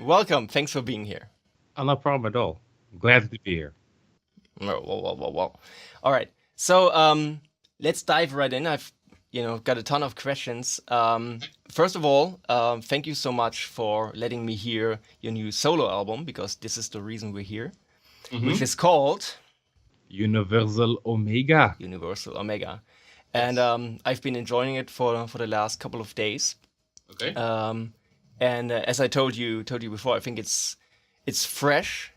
Welcome. Thanks for being here. Oh, no problem at all. Glad to be here. Whoa. All right. So let's dive right in. I've got a ton of questions. First of all, thank you so much for letting me hear your new solo album because this is the reason we're here, which hmm is called Universal Omega. Universal Omega, and Yes. I've been enjoying it for the last couple of days. Okay. Um, and as I told you before, I think it's fresh.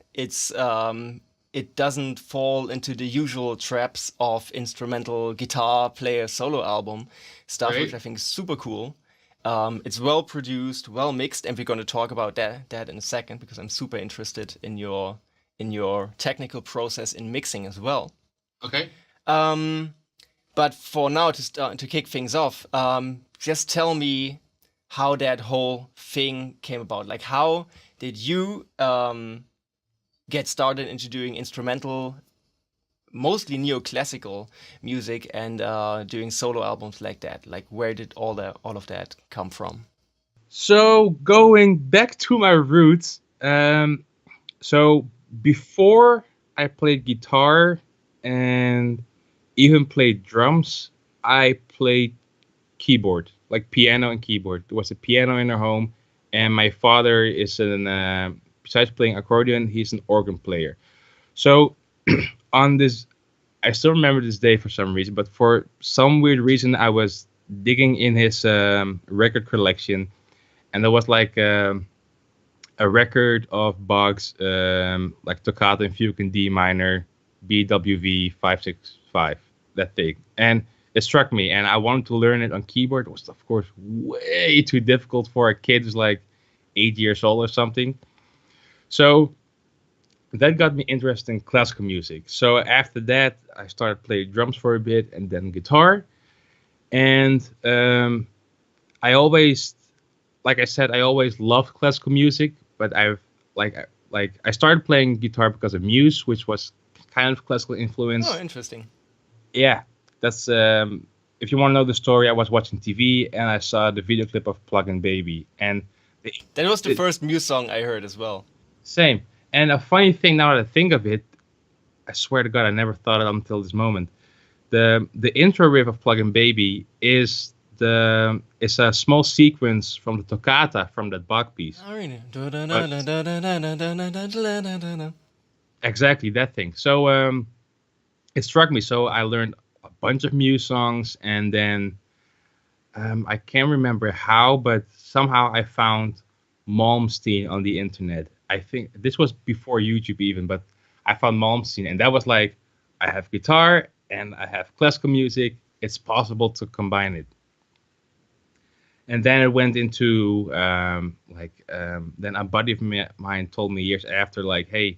It doesn't fall into the usual traps of instrumental guitar player solo album stuff, which Great. I think is super cool. It's well produced, well mixed, and we're going to talk about that in a second because I'm super interested in your technical process in mixing as well. Okay. Um, but for now, to kick things off, just tell me how that whole thing came about. Like, how did you get started into doing instrumental, mostly neoclassical music, and doing solo albums like that? Like, where did all of that come from? So going back to my roots, so before I played guitar and even played drums, I played keyboard, like piano and keyboard. There was a piano in our home, and my father is besides playing accordion, he's an organ player. So on this, I still remember this day for some reason, but for some weird reason, I was digging in his record collection, and there was like a record of Bach's like Toccata in Fugue in D minor, BWV 565, that thing, and it struck me, and I wanted to learn it on keyboard. It was of course way too difficult for a kid who's like 8 years old or something. So that got me interested in classical music. So after that, I started playing drums for a bit and then guitar. And I always, like I said, I always loved classical music. But I started playing guitar because of Muse, which was kind of classical Oh, influence. interesting. Yeah, that's if you want to know the story, I was watching TV and I saw the video clip of Plug and Baby, and the, That was the the first Muse song I heard as well. same. And a funny thing now that I think of it, I swear to God, I never thought it until this moment. The intro riff of Plug and Baby is a small sequence from the toccata from that Bach piece. Oh, really? But exactly that thing. So it struck me. So I learned a bunch of Muse songs, and then I can't remember how, but somehow I found Malmsteen on the internet. I think this was before YouTube even, but I found Malmsteen, and that was like, I have guitar and I have classical music. It's possible to combine it. And then it went into then a buddy of mine told me years after, like, hey,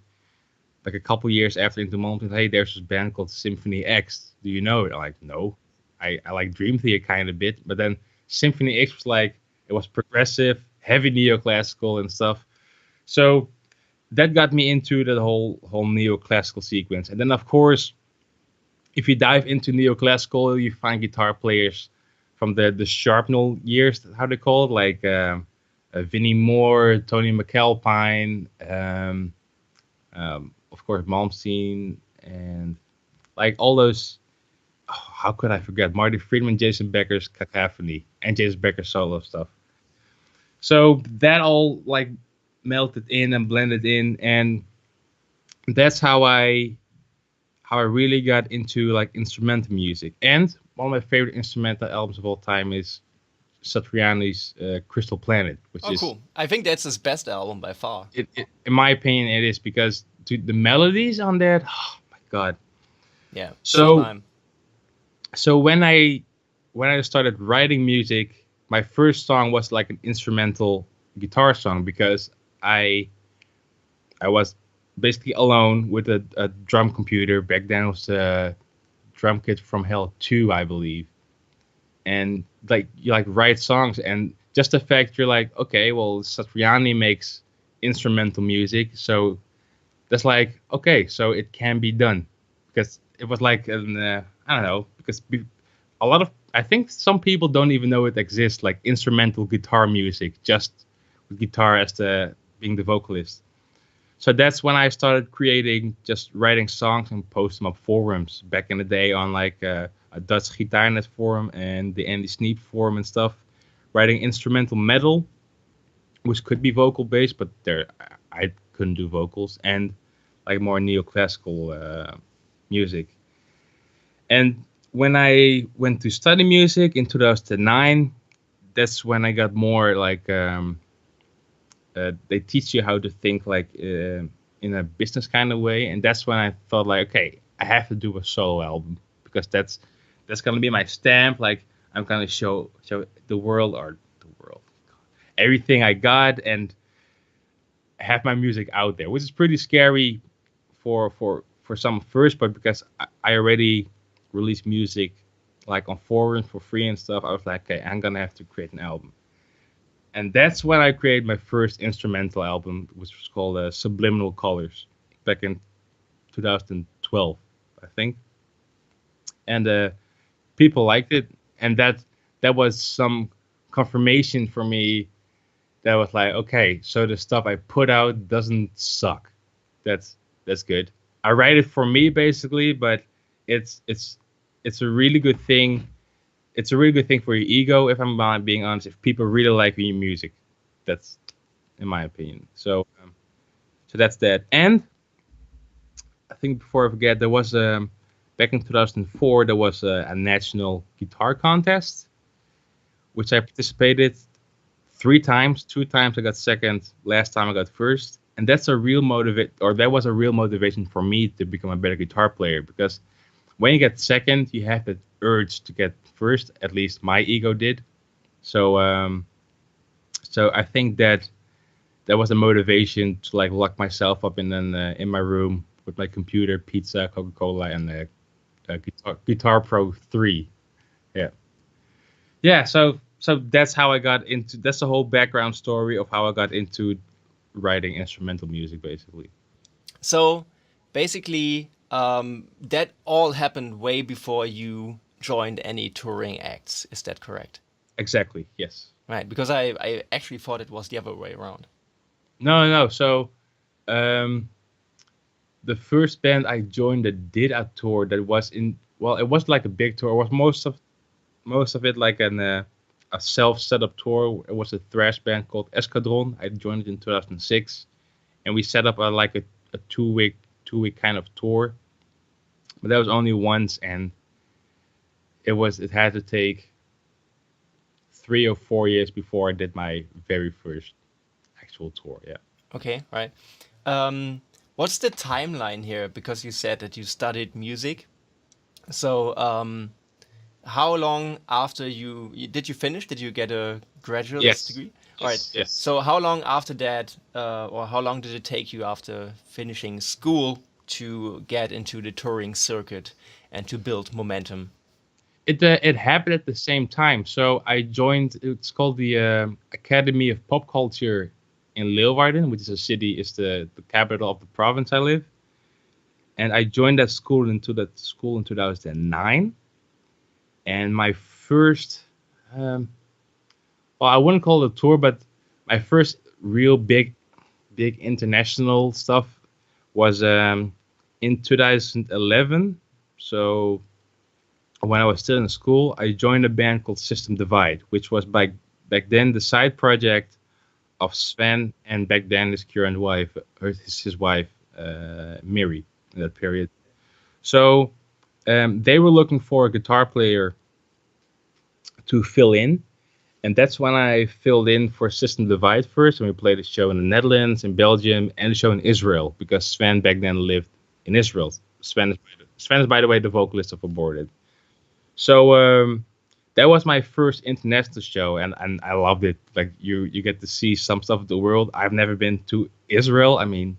like a couple years after into Malmsteen, hey, there's this band called Symphony X. Do you know it? I'm like, no. I like Dream Theater kind of bit, but then Symphony X was like, it was progressive, heavy neoclassical and stuff. So that got me into the whole neoclassical sequence. And then of course, if you dive into neoclassical, you find guitar players from the Sharpnel years, how they call it, like Vinnie Moore, Tony McAlpine, of course Malmsteen, and like all those. Oh, how could I forget Marty Friedman, Jason Becker's Cacophony, and Jason Becker's solo stuff? So that all like melted in and blended in, and that's how I really got into like instrumental music. And one of my favorite instrumental albums of all time is Satriani's Crystal Planet, which Oh, is cool. I think that's his best album by far. in my opinion, it is because the melodies on that, oh my god. Yeah, So sublime. when I started writing music, my first song was like an instrumental guitar song because I I was basically alone with a drum computer. Back then it was a drum kit from Hell 2, I believe. And like you like write songs, and just the fact you're like, okay, well, Satriani makes instrumental music, so that's like, okay, so it can be done. Because it was like I don't know, because a lot of, I think some people don't even know it exists, like instrumental guitar music, just with guitar as being the vocalist. So that's when I started creating, just writing songs and post them up forums back in the day on like a Dutch Gitaarnet forum and the Andy Sneap forum and stuff. Writing instrumental metal, which could be vocal based, but there I couldn't do vocals, and like more neoclassical music. And when I went to study music in 2009, that's when I got more like they teach you how to think like in a business kind of way, and that's when I thought like, okay, I have to do a solo album because that's gonna be my stamp. Like I'm gonna show the world or the world everything I got and have my music out there, which is pretty scary for some first, but because I already released music like on forums for free and stuff, I was like, okay, I'm gonna have to create an album. And that's when I created my first instrumental album, which was called Subliminal Colors, back in 2012, I think. And people liked it, and that was some confirmation for me. That was like, okay, so the stuff I put out doesn't suck. That's good. I write it for me basically, but it's it's it's a really good thing. It's a really good thing for your ego, if I'm being honest. If people really like your music, that's in my opinion. So that's that. And I think before I forget, there was back in 2004 there was a national guitar contest, which I participated 3 times. 2 times I got second. Last time I got first. And that was a real motivation for me to become a better guitar player, because when you get second, you have that urge to get first. At least my ego did. So I think that was a motivation to like lock myself up in my room with my computer, pizza, Coca-Cola, and Guitar Pro 3. Yeah, yeah. So that's how I got into. That's the whole background story of how I got into writing instrumental music, basically. So basically, that all happened way before you joined any touring acts. Is that correct? Exactly. Yes. Right, because I actually thought it was the other way around. No, no. So um, the first band I joined that did a tour that was in well, it was like a big tour. It was most of it like a self set up tour. It was a thrash band called Escadron. I joined it in 2006, and we set up a 2 week kind of tour. But that was only once, and it had to take 3 or 4 years before I did my very first actual tour. Yeah. Okay, right. Um, what's the timeline here? Because you said that you studied music. So, how long after did you finish? Did you get a graduate's Yes. degree? All right. Yes. Yes. So, how long after that, or how long did it take you after finishing school to get into the touring circuit and to build momentum? It happened at the same time. So I joined. It's called the Academy of Pop Culture in Leeuwarden, which is a city, is the capital of the province I live. And I joined that school in 2009. And my first, um, well, I wouldn't call it a tour, but my first real big international stuff was in 2011. So when I was still in school, I joined a band called System Divide, which was back then the side project of Sven, and back then his current wife, his wife, Miri, in that period. So they were looking for a guitar player to fill in, and that's when I filled in for System Divide first, and we played a show in the Netherlands, in Belgium, and a show in Israel, because Sven back then lived in Israel. Sven is, by the way, the vocalist of Aborted. So that was my first international show, and I loved it. Like you get to see some stuff of the world. I've never been to Israel. I mean,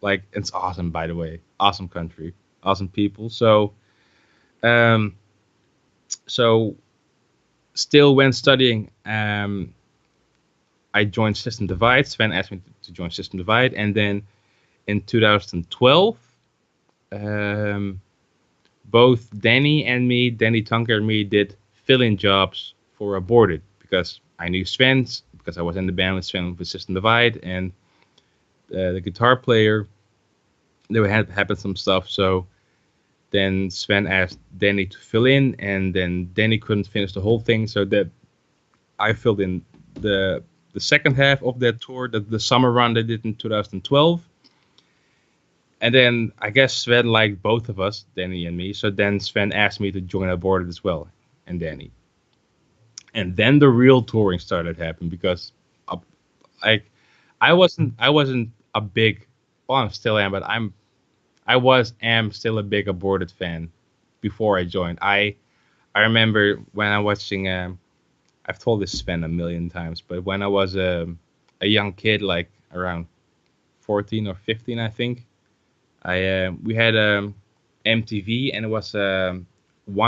like it's awesome. By the way, awesome country, awesome people. Um, so still when studying, I joined System Divide. Sven asked me to join System Divide, and then in 2012, um, both Danny Tunker and me did fill-in jobs for Aborted, because I knew Sven, because I was in the band with Sven with System Divide and the guitar player. There had happened some stuff, so then Sven asked Danny to fill in, and then Danny couldn't finish the whole thing, so that I filled in the the second half of that tour, the summer run they did in 2012. And then I guess Sven liked both of us, Danny and me. So then Sven asked me to join Aborted as well, and Danny. And then the real touring started happening because, uh, like, I wasn't a big, well, I still am, but am still a big Aborted fan before I joined. I remember when I was watching. I've told this Sven a million times, but when I was a young kid, like around 14 or 15, I think, we had MTV, and it was 1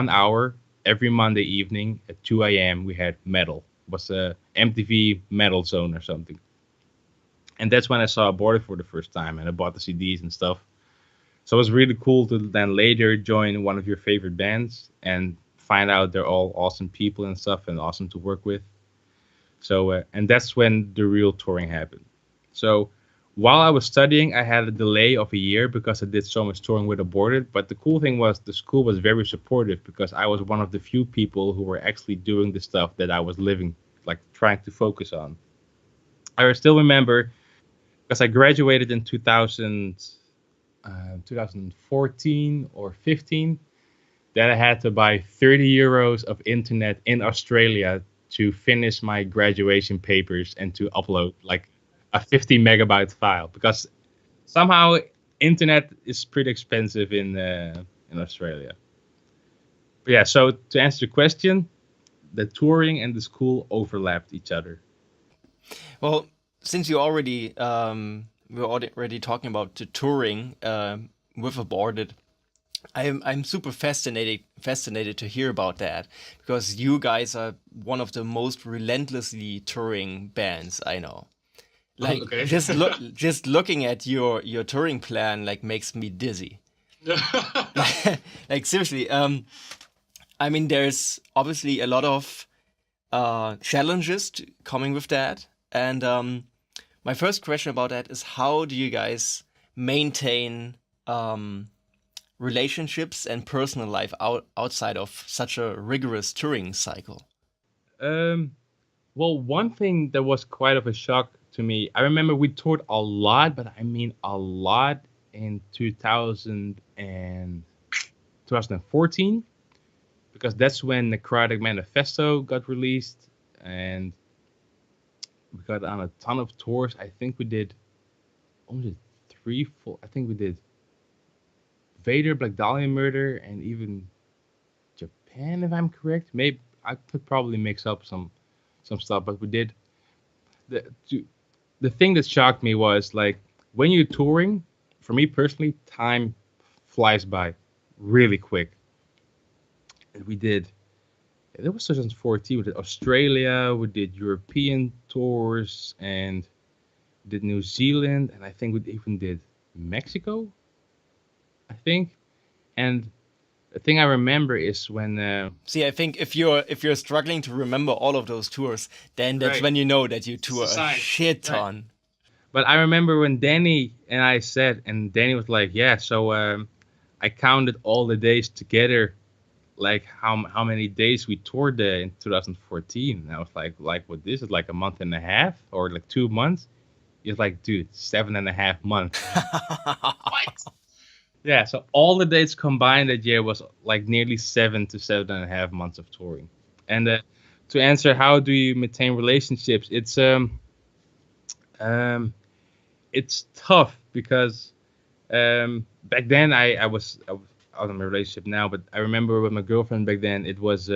hour every Monday evening at 2 a.m. We had metal. It was a MTV Metal Zone or something, and that's when I saw Aborted for the first time, and I bought the CDs and stuff. So it was really cool to then later join one of your favorite bands and find out they're all awesome people and stuff and awesome to work with. So and that's when the real touring happened. So while I was studying, I had a delay of a year because I did so much touring with Aborted. But the cool thing was the school was very supportive because I was one of the few people who were actually doing the stuff that I was living, like trying to focus on. I still remember because I graduated in 2014 or 15 that I had to buy 30 euros of internet in Australia to finish my graduation papers and to upload like a 50 megabyte file because somehow internet is pretty expensive in Australia. But yeah, so to answer the question, the touring and the school overlapped each other. Well, since you already we were already talking about the touring with Aborted, I'm super fascinated to hear about that because you guys are one of the most relentlessly touring bands I know. Like Okay. just looking at your touring plan like makes me dizzy. Like seriously, I mean there's obviously a lot of challenges coming with that, and my first question about that is how do you guys maintain um, relationships and personal life outside of such a rigorous touring cycle? um, well, one thing that was quite of a shock to me, I remember we toured a lot, but I mean a lot in 2014 because that's when the Necrotic Manifesto got released, and we got on a ton of tours. I think we did almost three, four. I think we did Vader, Black Dahlia Murder, and even Japan, if I'm correct. Maybe I could probably mix up some stuff, but we did. The to, the thing that shocked me was like when you're touring. For me personally, time flies by really quick. And we did. It was 2014. We did Australia. We did European tours, and did New Zealand, and I think we even did Mexico. I think. And the thing I remember is when See, I think if you're struggling to remember all of those tours, then that's right, when you know that you it's a tour a sign. shit Right. ton. But I remember when Danny and I said, and Danny was like, "Yeah." So I counted all the days together, like how many days we toured in 2014. And I was like, what? This is like a month and a half or like 2 months. He's like, dude, 7.5 months. I'm like, what? Yeah, so all the dates combined that year was like nearly 7 to 7.5 months of touring. And to answer how do you maintain relationships, um it's tough because back then I was in a relationship now, but I remember with my girlfriend back then it was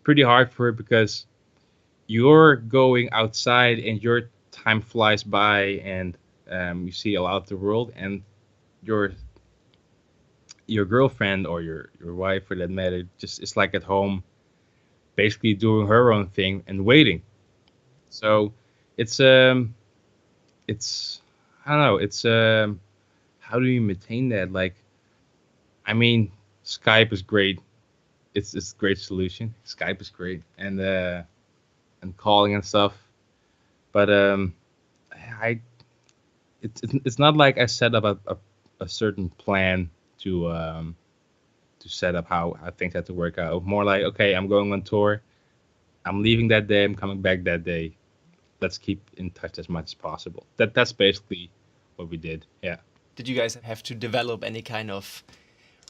pretty hard for her because you're going outside and your time flies by and you see a lot of the world, and your your girlfriend or your wife for that matter just is like at home basically doing her own thing and waiting. So it's it's I don't know, it's how do you maintain that? Like, I mean, Skype is great. It's a great solution. Skype is great, and calling and stuff. But I it's not like I set up a certain plan to set up how I think had to work out. More like, okay, I'm going on tour. I'm leaving that day. I'm coming back that day. Let's keep in touch as much as possible. That's basically what we did. Yeah. Did you guys have to develop any kind of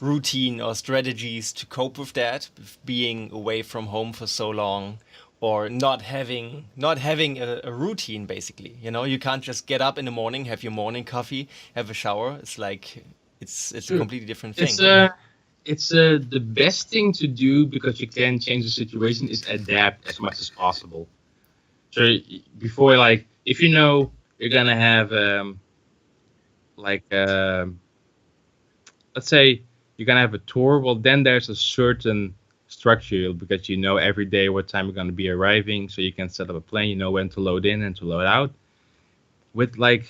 routine or strategies to cope with that, with being away from home for so long, or not having a routine basically? You know, you can't just get up in the morning, have your morning coffee, have a shower. It's like it's a Sure. completely different It's thing. the best thing to do because you can change the situation is adapt as much as possible. So before, like, if you know you're gonna have like let's say you're gonna have a tour, well then there's a certain structure because you know every day what time you're gonna be arriving, so you can set up a plan. You know when to load in and to load out. With like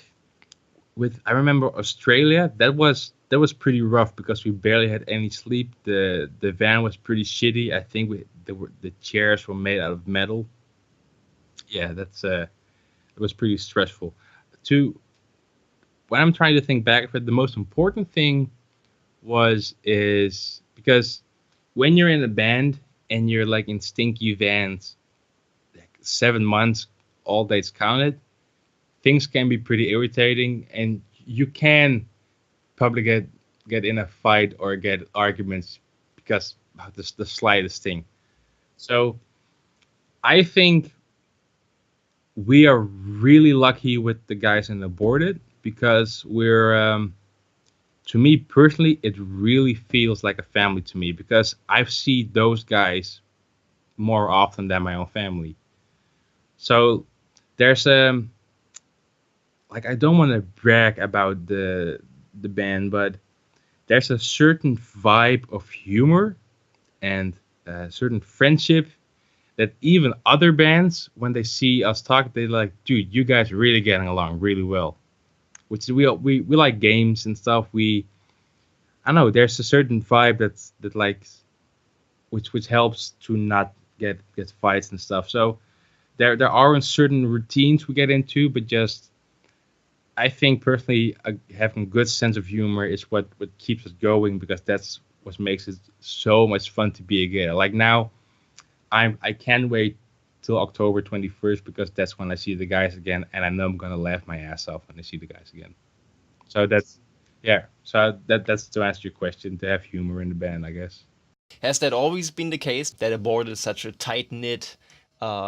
with I remember Australia, that was pretty rough because we barely had any sleep. The van was pretty shitty. I think the chairs were made out of metal. Yeah, it was pretty stressful. To When I'm trying to think back of it, the most important thing is because when you're in a band and you're like in stinky vans, like 7 months, all dates counted, things can be pretty irritating, and you can probably get in a fight or get arguments because of the slightest thing. So I think we are really lucky with the guys in Aborted because to me personally, it really feels like a family to me because I've seen those guys more often than my own family. So there's like I don't want to brag about the band, but there's a certain vibe of humor and a certain friendship that even other bands, when they see us talk, they're like, "Dude, you guys are really getting along really well." Which is we like games and stuff. I don't know. There's a certain vibe that like which helps to not get fights and stuff. So there are certain routines we get into, but just I think personally having a good sense of humor is what keeps us going because that's what makes it so much fun to be a gator. Like now, I can't wait till October 21st because that's when I see the guys again, and I know I'm gonna laugh my ass off when I see the guys again. So that's yeah. So that's to answer your question, to have humor in the band, I guess. Has that always been the case that a board is such a tight knit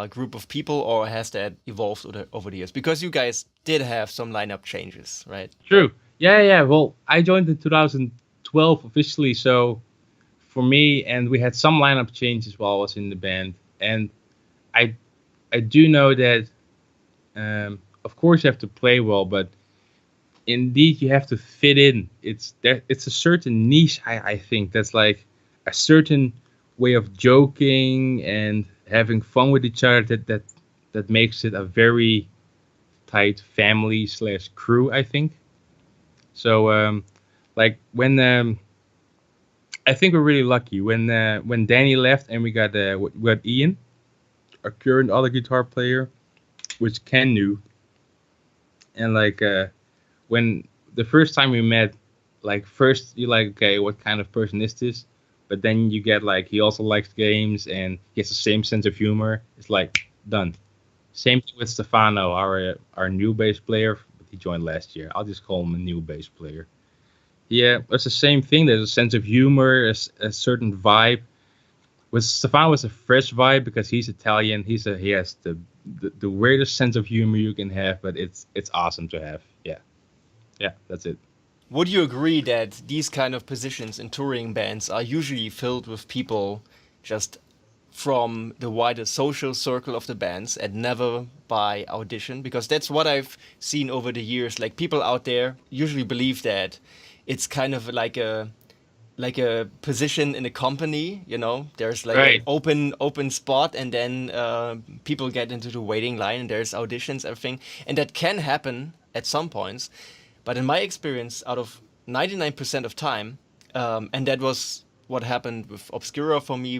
group of people, or has that evolved over the years? Because you guys did have some lineup changes, right? True. Yeah, yeah. Well, I joined in 2012 officially, so for me, and we had some lineup changes while I was in the band, and I I do know that of course you have to play well, but indeed you have to fit in. It's a certain niche I think that's like a certain way of joking and having fun with each other that makes it a very tight family slash crew, I think. So like when I think we're really lucky when Danny left and we got Ian, our current other guitar player, which Ken knew, and like when the first time we met, like first you're like, okay, what kind of person is this? But then you get like he also likes games and he has the same sense of humor. It's like done. Same thing with Stefano, our new bass player. He joined last year. I'll just call him a new bass player. Yeah, it's the same thing. There's a sense of humor, a certain vibe. With Stefano, was a fresh vibe because he's Italian. He has the weirdest sense of humor you can have, but it's awesome to have. Yeah, yeah, that's it. Would you agree that these kind of positions in touring bands are usually filled with people just from the wider social circle of the bands and never by audition? Because that's what I've seen over the years. Like people out there usually believe that it's kind of like a position in a company. You know, there's like an Right. open spot, and then people get into the waiting line, and there's auditions, everything, and that can happen at some points. But in my experience, out of 99% of time, and that was what happened with Obscura for me,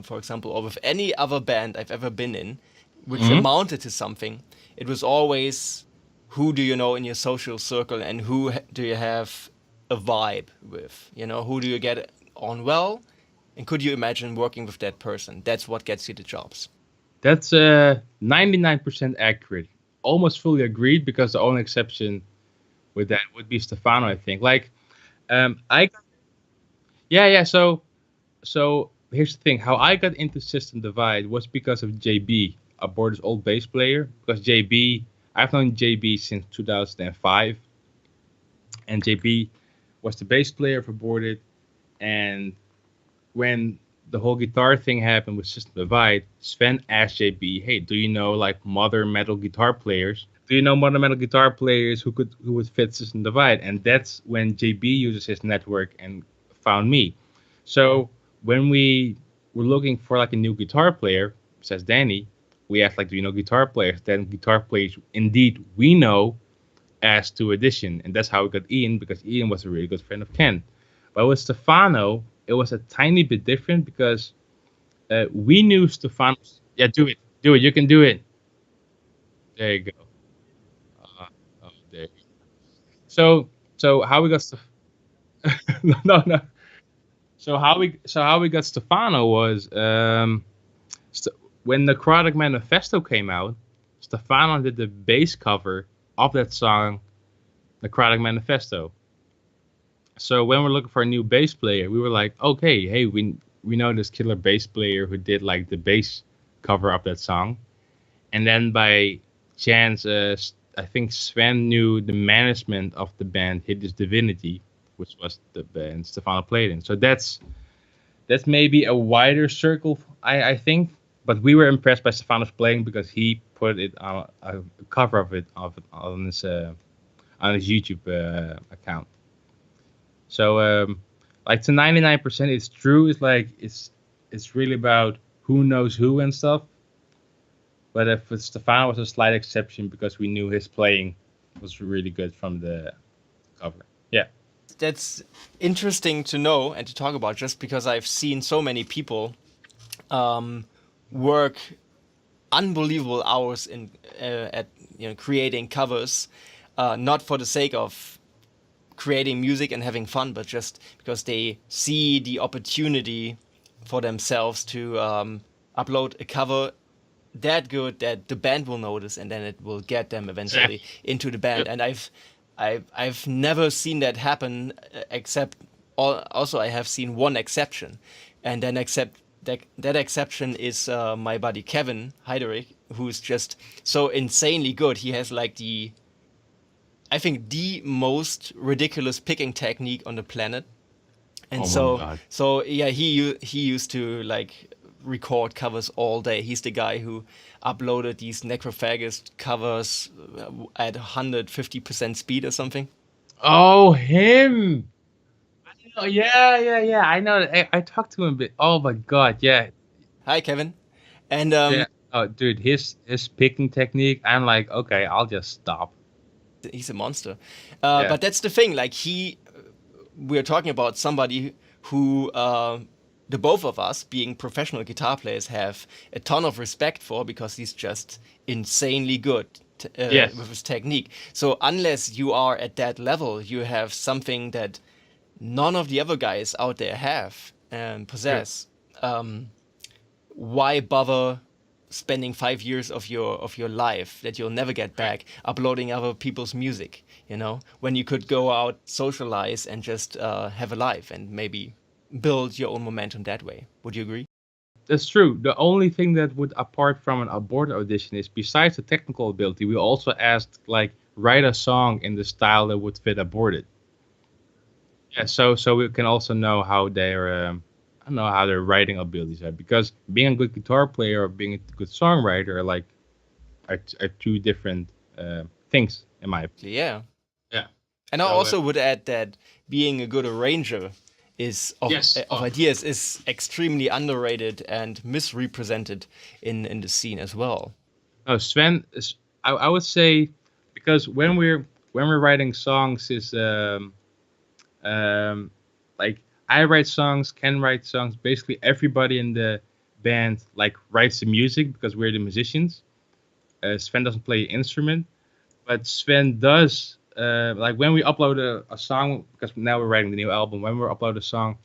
for example, or with any other band I've ever been in, which amounted to something, it was always who do you know in your social circle and who do you have a vibe with? You know, who do you get on well? And could you imagine working with that person? That's what gets you the jobs. That's 99% accurate. Almost fully agreed because the only exception with that would be Stefano, I think. Like, I yeah, yeah. So here's the thing: how I got into System Divide was because of JB, Aborted's old bass player. Because JB, I've known JB since 2005, and JB was the bass player for Aborted. And when the whole guitar thing happened with System Divide, Sven asked JB, "Hey, do you know like modern metal guitar players? Do you know modern metal guitar players who would fit System Divide?" And that's when JB uses his network and found me. So when we were looking for like a new guitar player, says Danny, we asked like, "Do you know guitar players?" Then guitar players indeed we know asked to audition, and that's how we got Ian because Ian was a really good friend of Ken. But with Stefano, it was a tiny bit different because we knew Stefano. Yeah, do it. You can do it. There you go. Oh, there. You go. So how we got no no. So how we got Stefano was st- when the Necrotic Manifesto came out. Stefano did the bass cover of that song, Necrotic Manifesto. So when we're looking for a new bass player, we were like, okay, hey, we know this killer bass player who did like the bass cover of that song, and then by chance, I think Sven knew the management of the band Hidden Divinity, which was the band Stefano played in. So that's maybe a wider circle, I think. But we were impressed by Stefano's playing because he put it on a cover of it on his YouTube account. So like to 99%, it's true. It's like it's really about who knows who and stuff. But if with Stefano was a slight exception because we knew his playing was really good from the cover. Yeah. That's interesting to know and to talk about just because I've seen so many people work unbelievable hours in at creating covers, not for the sake of creating music and having fun, but just because they see the opportunity for themselves to upload a cover that good that the band will notice, and then it will get them eventually into the band. Yep. And I've never seen that happen, except also I have seen one exception, and then except that exception is my buddy Kevin Heydrich, who's just so insanely good. He has like the I think the most ridiculous picking technique on the planet. And Oh my god. so yeah, he used to like record covers all day. He's the guy who uploaded these Necrophagist covers at 150% speed or something. Oh, him. Oh, yeah, yeah, yeah. I know. I talked to him a bit. Oh my god. Yeah, Hi, Kevin. And yeah. Oh, dude, his picking technique. I'm like, okay, I'll just stop. he's a monster. Yeah. But that's the thing. Like we're talking about somebody who the both of us, being professional guitar players, have a ton of respect for because he's just insanely good Yes. with his technique. So unless you are at that level, you have something that none of the other guys out there have and True. possess. Why bother spending 5 years of your life that you'll never get Right. back uploading other people's music, when you could go out, socialize, and just have a life and maybe build your own momentum that way? Would you agree? That's true. The only thing that would apart from an aborted audition is besides the technical ability, we also asked like write a song in the style that would fit aborted. Yeah, so we can also know how their I don't know how their writing abilities are because being a good guitar player or being a good songwriter are two different things in my opinion. Yeah. Yeah. And I So also would add that being a good arranger is yes. of ideas is extremely underrated and misrepresented in the scene as well. No, Sven is. I would say because when we're writing songs is um like I write songs, Ken writes songs. Basically, everybody in the band like writes the music because we're the musicians. Sven doesn't play an instrument, but Sven does. Like when we upload a song, because now we're writing the new album. When we upload a song,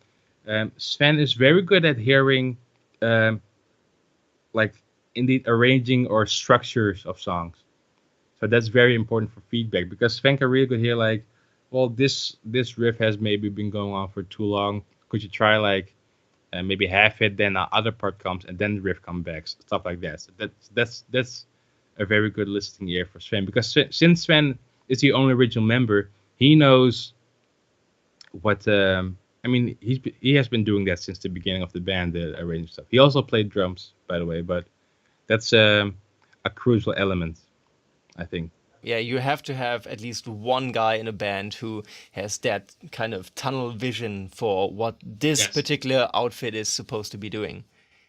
Sven is very good at hearing, um, like indeed arranging or structures of songs. So that's very important for feedback because Sven can really good hear like, well, this riff has maybe been going on for too long. Could you try like maybe half it, then the other part comes, and then the riff comes back, stuff like that. So that's a very good listening ear for Sven because since Sven is the only original member, he knows what. I mean, he has been doing that since the beginning of the band, the arranging stuff. He also played drums, by the way, but that's a crucial element, I think. Yeah, you have to have at least one guy in a band who has that kind of tunnel vision for what this Yes. particular outfit is supposed to be doing.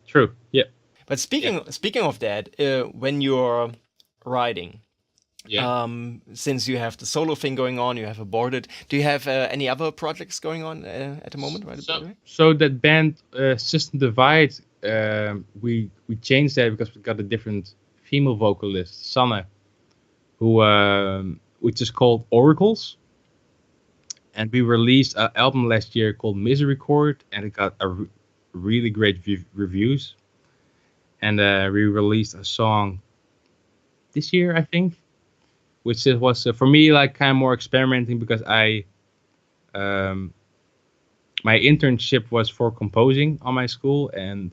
True. Yeah. But Yeah. speaking of that, when you're writing, Yeah. since you have the solo thing going on, you have Aborted. Do you have any other projects going on at the moment? Right, by the way? So that band System Divide, we changed that because we got a different female vocalist, Sanne, who which is called Oracles, and we released an album last year called Misery Chord, and it got really great reviews. And we released a song this year, I think, which was for me like kind of more experimenting because um, my internship was for composing on my school, and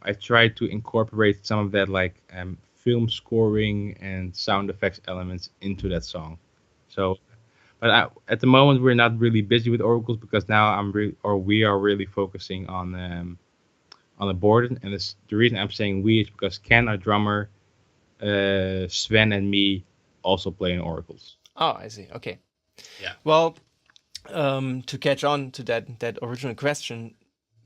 I tried to incorporate some of that like film scoring and sound effects elements into that song. So, but at the moment we're not really busy with oracles because now we are really focusing on the board, and the reason I'm saying we is because Ken, our drummer, Sven, and me also play in oracles. Oh, I see. Okay. Yeah. Well, to catch on to that original question,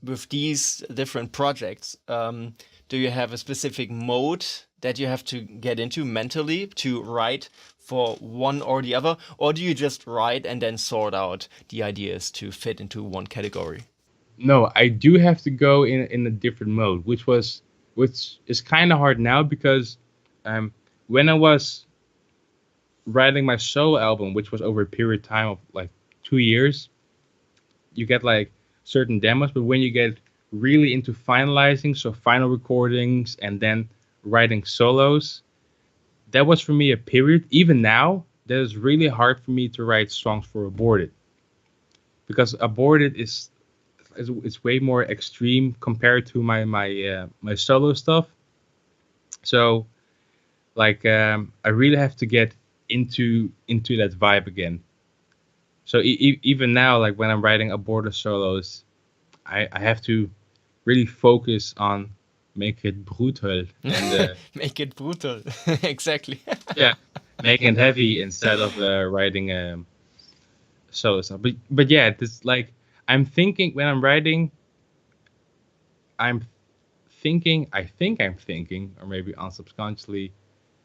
with these different projects, do you have a specific mode that you have to get into mentally to write for one or the other, or do you just write and then sort out the ideas to fit into one category? No, I do have to go in a different mode, which is kind of hard now because um, when I was writing my solo album, which was over a period of time of like 2 years, you get like certain demos, but when you get really into finalizing, so final recordings and then writing solos, that was for me a period. Even now, that is really hard for me to write songs for Aborted because Aborted is way more extreme compared to my solo stuff. So like I really have to get into that vibe again. So even now, like when I'm writing Aborted solos, I have to really focus on make it brutal and Make it brutal. Exactly. yeah, making it heavy instead of writing solo stuff. But yeah, this like I'm thinking when I'm writing, I'm I think I'm thinking, or maybe unsubconsciously,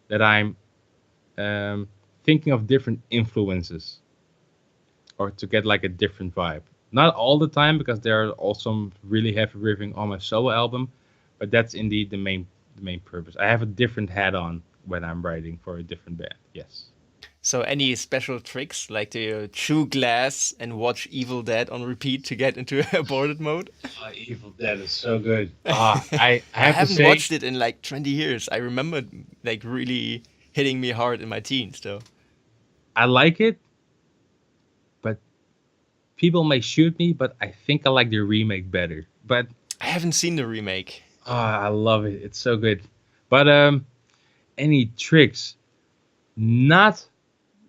that I'm thinking of different influences or to get like a different vibe. Not all the time because there are also some really heavy riffing on my solo album, but that's indeed the main purpose. I have a different hat on when I'm writing for a different band. Yes. So, any special tricks, like do you chew glass and watch Evil Dead on repeat to get into aborted mode? Oh, Evil Dead is so good. I I have to haven't say, watched it in like 20 years. I remember it, like really hitting me hard in my teens, though. I like it, but people may shoot me, but I think I like the remake better. But I haven't seen the remake. I love it. It's so good. But any tricks? Not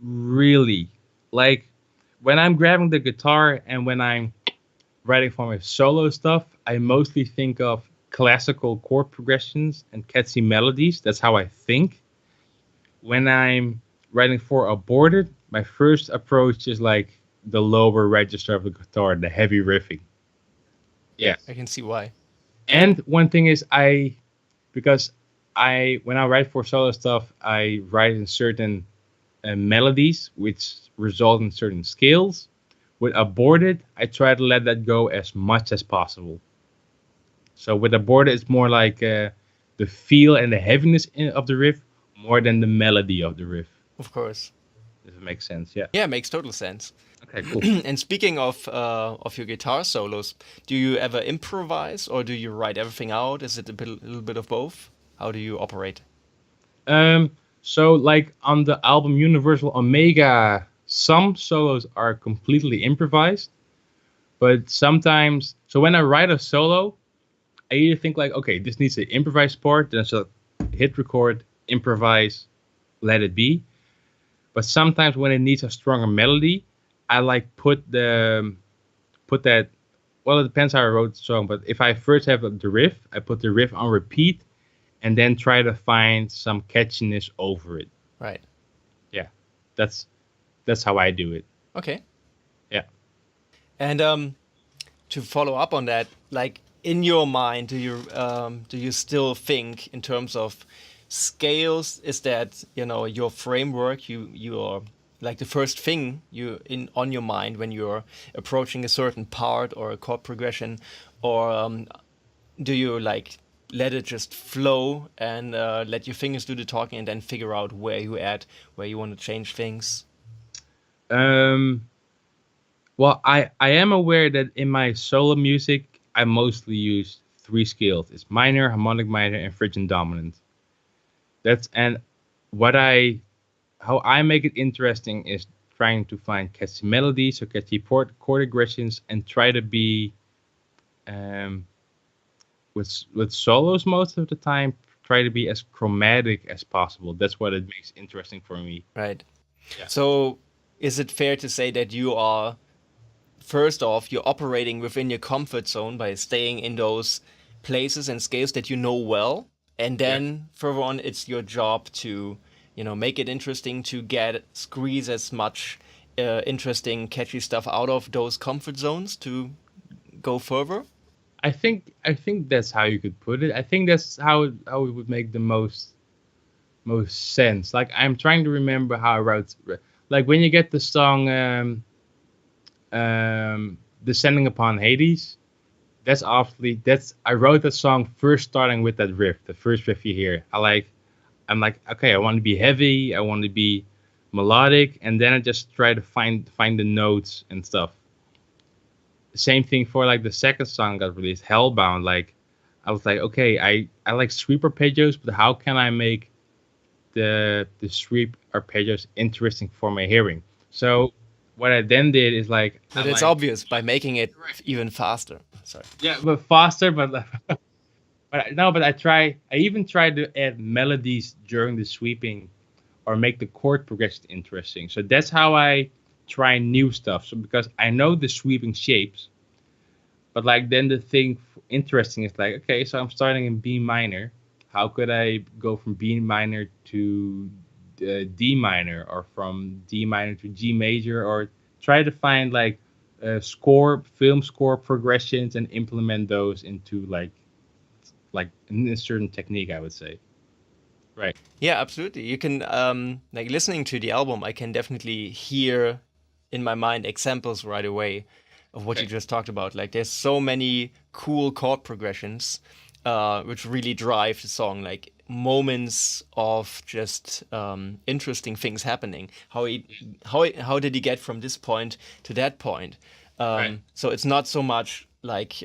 really. Like when I'm grabbing the guitar and when I'm writing for my solo stuff, I mostly think of classical chord progressions and catchy melodies. That's how I think. When I'm writing for Aborted, my first approach is like the lower register of the guitar, the heavy riffing. Yeah. I can see why. And one thing is because I when I write for solo stuff, I write in certain melodies which result in certain scales. With Aborted, I try to let that go as much as possible. So with Aborted, it's more like the feel and the heaviness of the riff more than the melody of the riff. Of course. If it makes sense, yeah. Yeah, makes total sense. Okay, cool. And speaking of your guitar solos, do you ever improvise or do you write everything out? Is it little bit of both? How do you operate? So like on the album Universal Omega, some solos are completely improvised, but sometimes, so when I write a solo, I either think like, okay, this needs an improvised part, then so hit record, improvise, let it be. But sometimes when it needs a stronger melody, I like put that. Well, it depends how I wrote the song. But if I first have the riff, I put the riff on repeat, and then try to find some catchiness over it. Right. Yeah, that's how I do it. Okay. Yeah. And to follow up on that, like in your mind, do you still think in terms of scales? Is that your framework? You're like the first thing you in on your mind when you're approaching a certain part or a chord progression, or do you like let it just flow and let your fingers do the talking and then figure out where you want to change things? Um. Well, I am aware that in my solo music, I mostly use three scales. It's minor, harmonic minor, and phrygian dominant. That's and what I how I make it interesting is trying to find catchy melodies or catchy chord aggressions and try to be um, with solos most of the time. Try to be as chromatic as possible. That's what it makes interesting for me. Right. Yeah. So, is it fair to say that you are first off, you're operating within your comfort zone by staying in those places and scales that you know well. And Yeah. then further on, it's your job to, make it interesting to squeeze as much interesting, catchy stuff out of those comfort zones to go further. I think that's how you could put it. I think that's how it would make the most sense. Like I'm trying to remember how I wrote. Like when you get the song "Descending Upon Hades," that's I wrote that song first starting with that riff, the first riff you hear. I'm like, okay, I want to be heavy, I want to be melodic, and then I just try to find the notes and stuff. Same thing for like the second song got released, Hellbound. Like I was like, okay, I like sweep arpeggios, but how can I make the sweep arpeggios interesting for my hearing? So what I then did is like But I'm it's like, obvious by making it even faster. Sorry. yeah, but faster, but no, but I even tried to add melodies during the sweeping or make the chord progression interesting. So that's how I try new stuff. So because I know the sweeping shapes, but like then the thing interesting is like, okay, so I'm starting in B minor. How could I go from B minor to D minor, or from D minor to G major, or try to find like film score progressions and implement those into like in a certain technique, I would say. Right. Yeah, absolutely. You can like listening to the album, I can definitely hear in my mind examples right away of what you Okay. just talked about. Like there's so many cool chord progressions which really drive the song, like moments of just interesting things happening. How did he get from this point to that point? Right. So it's not so much like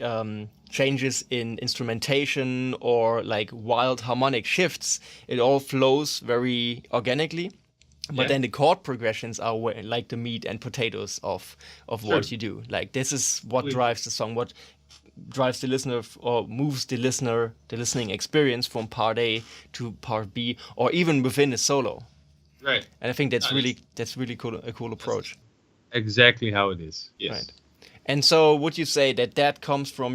changes in instrumentation or like wild harmonic shifts. It all flows very organically. But Yeah. then the chord progressions are like the meat and potatoes of Sure. what you do. Like this is what We- drives the song, what drives the listener or moves the listening experience from part A to part B, or even within a solo. Right. And I think No, that's really cool, a cool approach. exactly how it is. Yes. Right. And so, would you say that comes from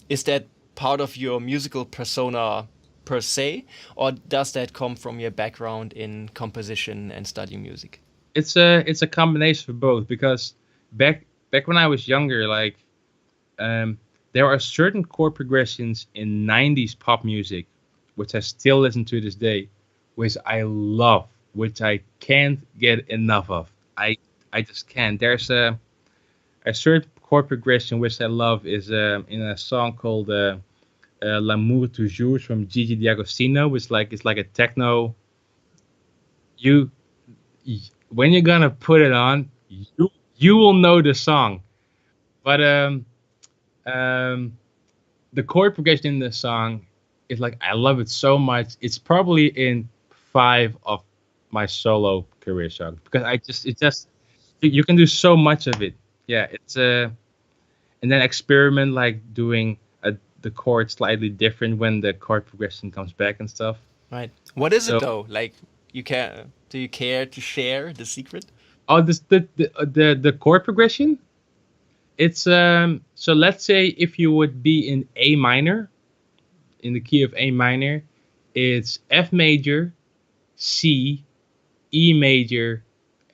is that part of your musical persona per se, or does that come from your background in composition and studying music? It's a combination of both because back when I was younger, like there are certain chord progressions in 90s pop music which I still listen to this day, which I love, which I can't get enough of. I just can't. There's a certain chord progression which I love is in a song called L'amour toujours from Gigi D'Agostino, which like it's like a techno you when you're gonna put it on, you will know the song. But um, the chord progression in the song is like I love it so much. It's probably in five of my solo career songs because it just you can do so much of it. Yeah, it's and then experiment like doing the chord slightly different when the chord progression comes back and stuff. Right. What is it So though? Like, you care? Do you care to share the secret? oh, this the chord progression. It's so let's say if you would be in A minor, in the key of A minor, it's F major, C, E major,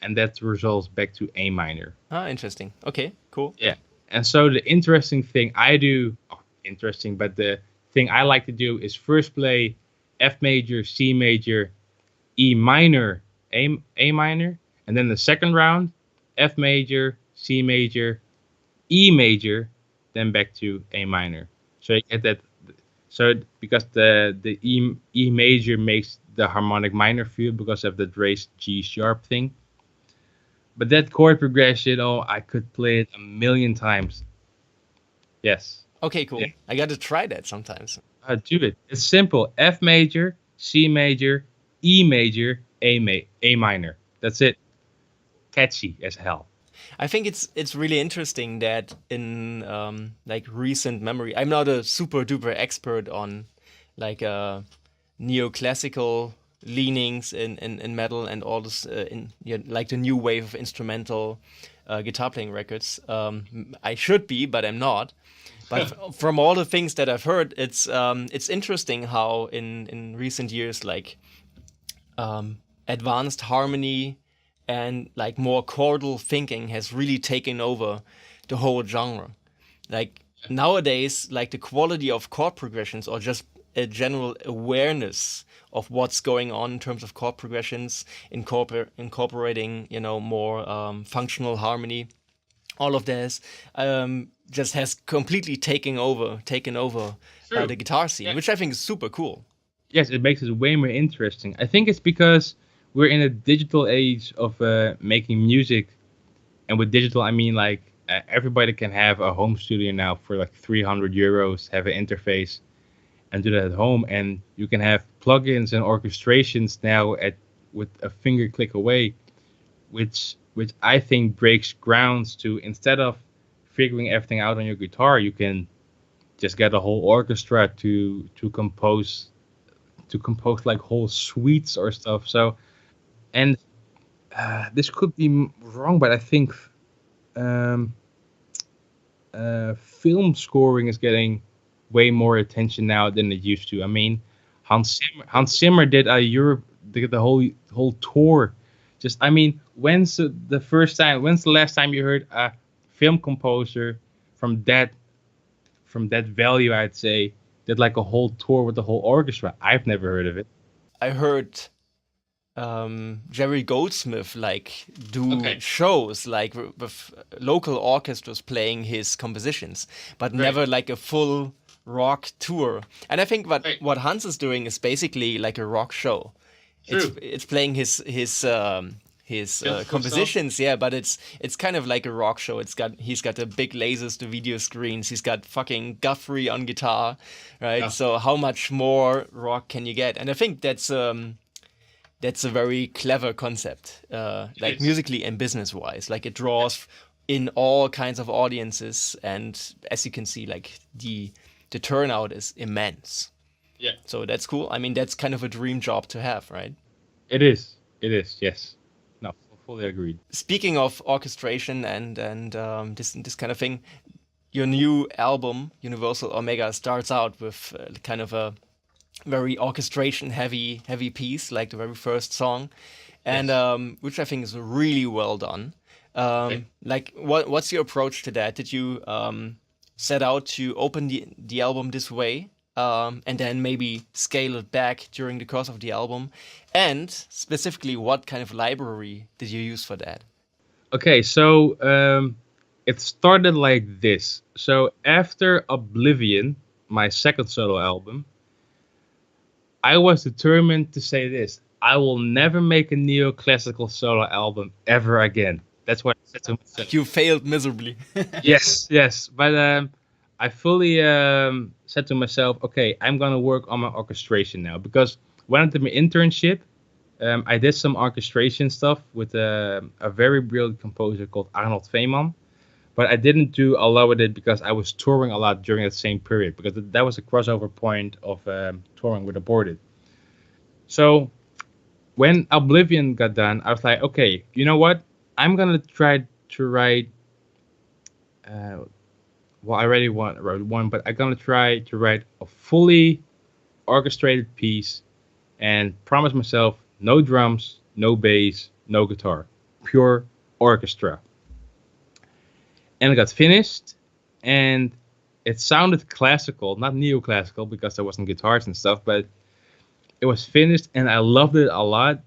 and that resolves back to A minor. Ah, interesting. Okay, cool. Yeah. And so the interesting thing I do, oh, interesting, but the thing I like to do is first play F major, C major, E minor, A minor, and then the second round, F major, C major, E major, then back to A minor. So you get that. So because the E major makes the harmonic minor feel because of the raised G sharp thing. But that chord progression, oh, I could play it a million times. Yes. Okay, Yeah. cool. I got to try that sometimes. Do it. It's simple. F major, C major, E major, A minor. That's it. Catchy as hell. I think it's really interesting that in like recent memory, I'm not a super duper expert on like neoclassical leanings in metal and all this in yeah, like the new wave of instrumental guitar playing records. I should be, but I'm not. But from all the things that I've heard, it's interesting how in recent years like advanced harmony and like more chordal thinking has really taken over the whole genre. Like nowadays, like the quality of chord progressions or just a general awareness of what's going on in terms of chord progressions, incorporating more functional harmony, all of this just has completely taken over True. the guitar scene, Yeah. which I think is super cool. Yes, it makes it way more interesting. I think it's because we're in a digital age of making music, and with digital, I mean like everybody can have a home studio now for like 300 euros, have an interface, and do that at home, and you can have plugins and orchestrations now at with a finger click away, which I think breaks grounds to instead of figuring everything out on your guitar, you can just get a whole orchestra to compose like whole suites or stuff. So, and this could be wrong, but I think um, film scoring is getting way more attention now than it used to. I mean, Hans Zimmer did a Europe the whole tour. Just I mean, when's the last time you heard a film composer from that value? I'd say did like a whole tour with the whole orchestra. I've never heard of it. I heard Jerry Goldsmith like do Okay, shows like with local orchestras playing his compositions, but right, never like a full rock tour. And I think what right, what Hans is doing is basically like a rock show. It's true. it's playing his Classical stuff. compositions, yeah, but it's kind of like a rock show. He's got the big lasers, the video screens. He's got fucking Guthrie on guitar, right? Yeah, So how much more rock can you get? And I think that's a very clever concept, it like is. musically and business wise. Like it draws in all kinds of audiences, and as you can see, like the turnout is immense. Yeah, So that's cool. I mean, that's kind of a dream job to have, right? it is. It is. Yes. No, fully agreed. Speaking of orchestration and this kind of thing, your new album Universal Omega starts out with kind of a very orchestration heavy piece, like the very first song, and Yes. which I think is really well done. Right. Like, what's your approach to that? Did you set out to open the album this way, and then maybe scale it back during the course of the album? And specifically, what kind of library did you use for that? Okay, so it started like this. So after Oblivion, my second solo album, I was determined to say this. I will never make a neoclassical solo album ever again. That's what I said to myself. You failed miserably. Yes, yes. But I fully said to myself, okay, I'm gonna work on my orchestration now because when I did my internship, I did some orchestration stuff with a very brilliant composer called Arnold Veeman. But I didn't do a lot with it because I was touring a lot during that same period because that was a crossover point of touring with Aborted. So when Oblivion got done, I was like, okay, you know what? I'm gonna try to write. Uh, well, I already wrote one, but I'm gonna try to write a fully orchestrated piece and promise myself no drums, no bass, no guitar, pure orchestra. And it got finished, and it sounded classical, not neoclassical because there wasn't guitars and stuff, but it was finished and I loved it a lot.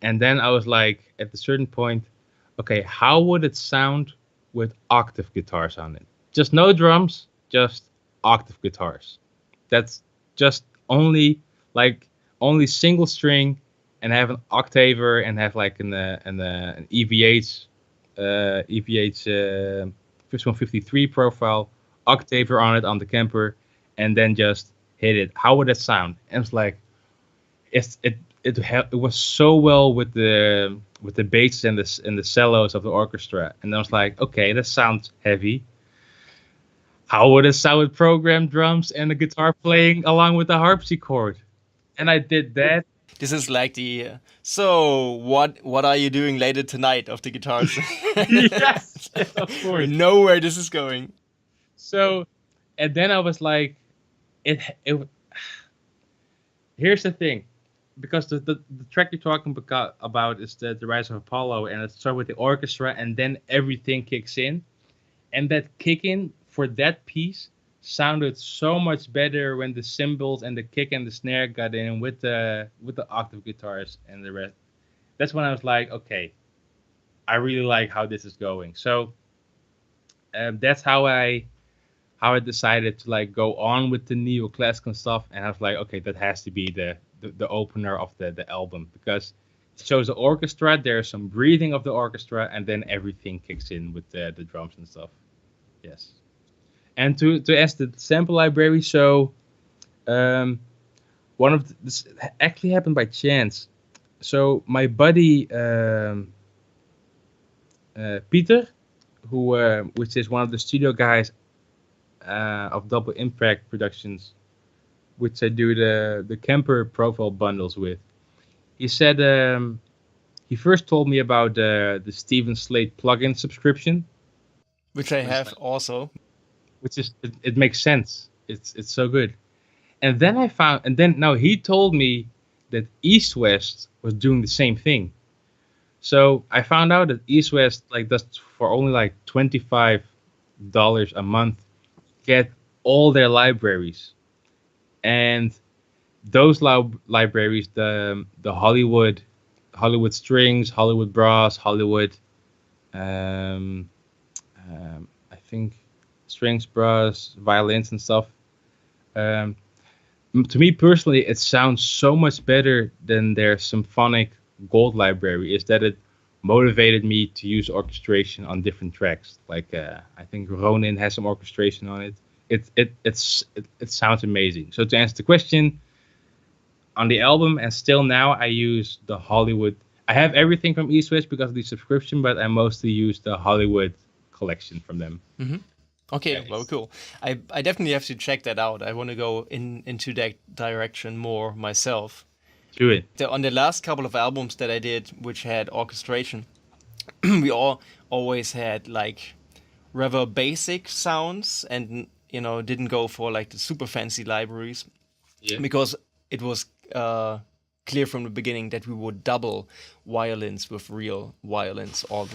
And then I was like, at a certain point, okay, how would it sound with octave guitars on it? Just no drums, just octave guitars. That's just only like only single string and have an octaver and have like an EVH EVH 5153 profile, octaver on it on the Kemper, and then just hit it. How would that sound? And it's like it was so well with the bass and the cellos of the orchestra, and I was like, okay, that sounds heavy. How would it sound with programmed drums and the guitar playing along with the harpsichord? And I did that. This is like the so what are you doing later tonight of the guitars? Yes, of We course. know where this is going. So, and then I was like, it. Here's the thing, because the track you're talking about is the Rise of Apollo, and it starts with the orchestra, and then everything kicks in, and that kick in for that piece sounded so much better when the cymbals and the kick and the snare got in with the octave guitars and the rest. That's when I was like, okay, I really like how this is going. So that's how I decided to like go on with the neoclassical stuff, and I was like, okay, that has to be the opener of the album because it shows the orchestra. There's some breathing of the orchestra, and then everything kicks in with the drums and stuff. Yes, and to ask the sample library, so um, one of this actually happened by chance. So my buddy Peter, who which is one of the studio guys of Double Impact Productions, which I do the Kemper profile bundles with. He said he first told me about the Steven Slate plugin subscription, Which I have also. which is it makes sense. It's so good. And then I found, and then now he told me that East West was doing the same thing. So I found out that East West like does for only like $25 a month get all their libraries, and those libraries, the Hollywood strings, Hollywood brass, Hollywood um, I think strings, brass, violins and stuff. um, to me personally, it sounds so much better than their symphonic gold library. Is that it motivated me to use orchestration on different tracks? Like I think Ronin has some orchestration on it. It sounds amazing. So to answer the question, on the album and still now, I use the Hollywood. I have everything from East West because of the subscription, but I mostly use the Hollywood collection from them. Okay, Nice. well, cool. I definitely have to check that out. I want to go into that direction more myself. Do it. On the last couple of albums that I did, which had orchestration, we all always had like rather basic sounds, and didn't go for like the super fancy libraries Yeah. because it was clear from the beginning that we would double violins with real violins, all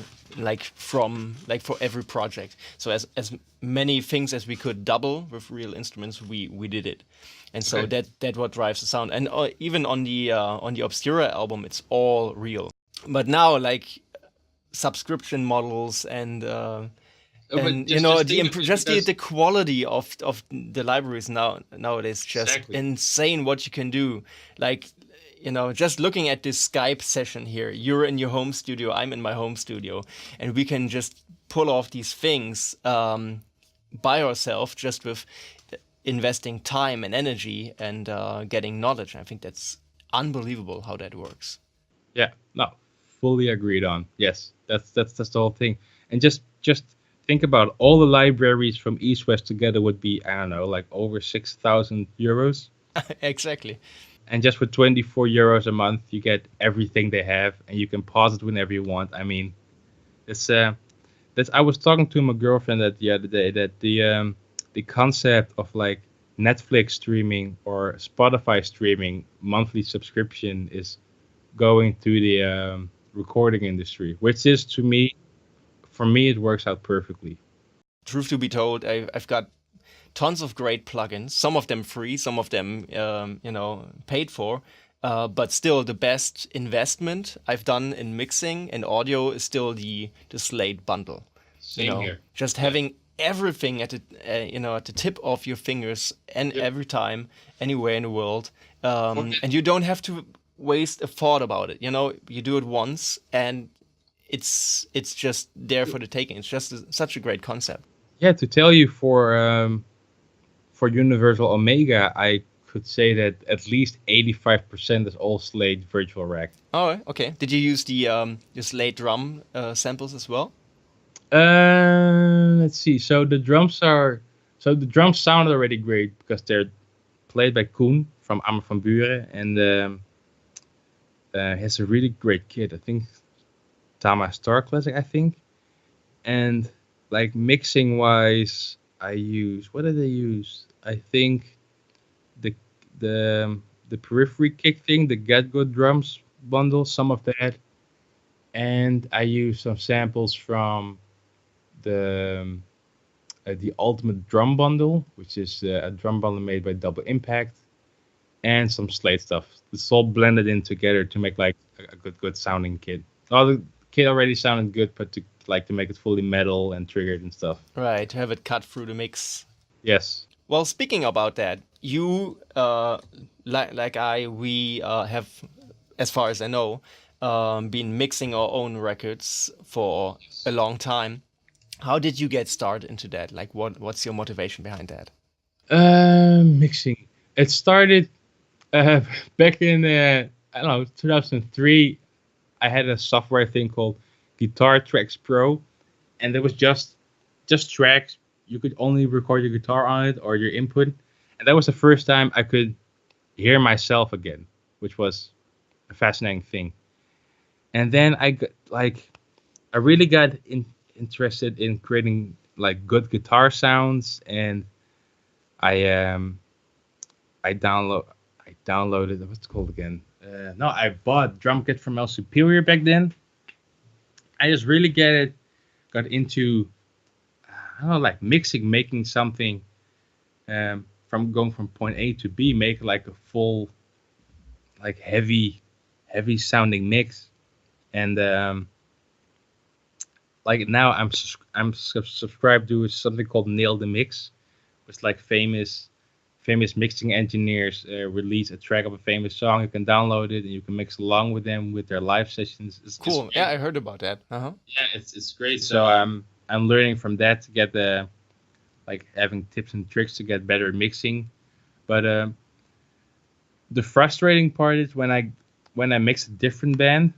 for every project. So as many things as we could double with real instruments, we did it, and so Okay. that what drives the sound. And even on the Obscura album, it's all real. But now like subscription models and but and just the think of it just because- the quality of the libraries nowadays just Exactly. insane what you can do. Like just looking at this Skype session here, you're in your home studio, I'm in my home studio, and we can just pull off these things by ourselves just with investing time and energy and getting knowledge. I think that's unbelievable how that works. Yeah, no, fully agreed on. Yes, that's the whole thing. And just think about all the libraries from East West together would be, I don't know, like over 6,000 euros. Exactly. And just with 24 euros a month, you get everything they have, and you can pause it whenever you want. I mean, it's that's. I was talking to my girlfriend the other day that the concept of like Netflix streaming or Spotify streaming monthly subscription is going to the recording industry, which is to me, for me, it works out perfectly. Truth to be told, I've got tons of great plugins. Some of them free, some of them paid for. But still, the best investment I've done in mixing and audio is still the Slate bundle. Same here. Just having everything at the at the tip of your fingers and every time, anywhere in the world, and you don't have to waste a thought about it. You do it once, and it's just there for the taking. It's just such a great concept. Yeah, to tell you for Universal Omega, I could say that at least 85% is all Slate virtual rack. Oh, okay. Did you use the Slate drum samples as well? Let's see. So the drums sound already great because they're played by Koen from Armin van Buren, and he has a really great kit. I think Tama Star Classic. I think, and like mixing wise, what did I use? I think the the periphery kick thing, the Get Good drums bundle, some of that, and I used some samples from the Ultimate Drum Bundle, which is a drum bundle made by Double Impact, and some Slate stuff. It's all blended in together to make like a good sounding kit. Oh, the kit already sounded good, but to make it fully metal and triggered and stuff. Right, to have it cut through the mix. Yes. Well, speaking about that, you we have, as far as I know, been mixing our own records for a long time. How did you get started into that? Like, what's your motivation behind that? Mixing. It started back in I don't know 2003. I had a software thing called Guitar Tracks Pro, and there was just tracks. You could only record your guitar on it or your input, and that was the first time I could hear myself again, which was a fascinating thing. And then I really got interested in creating like good guitar sounds, and I downloaded what's it called again? No, I bought drum kit from El Superior back then. I just really got into I don't know, like making something from going from point A to B, make like a full like heavy sounding mix, and like now I'm subscribed to something called Nail the Mix, which like famous mixing engineers release a track of a famous song. You can download it and you can mix along with them with their live sessions. Cool. Yeah, I heard about that. Uh-huh. Yeah, it's great. So I'm learning from that to get like having tips and tricks to get better mixing. But the frustrating part is when I mix a different band,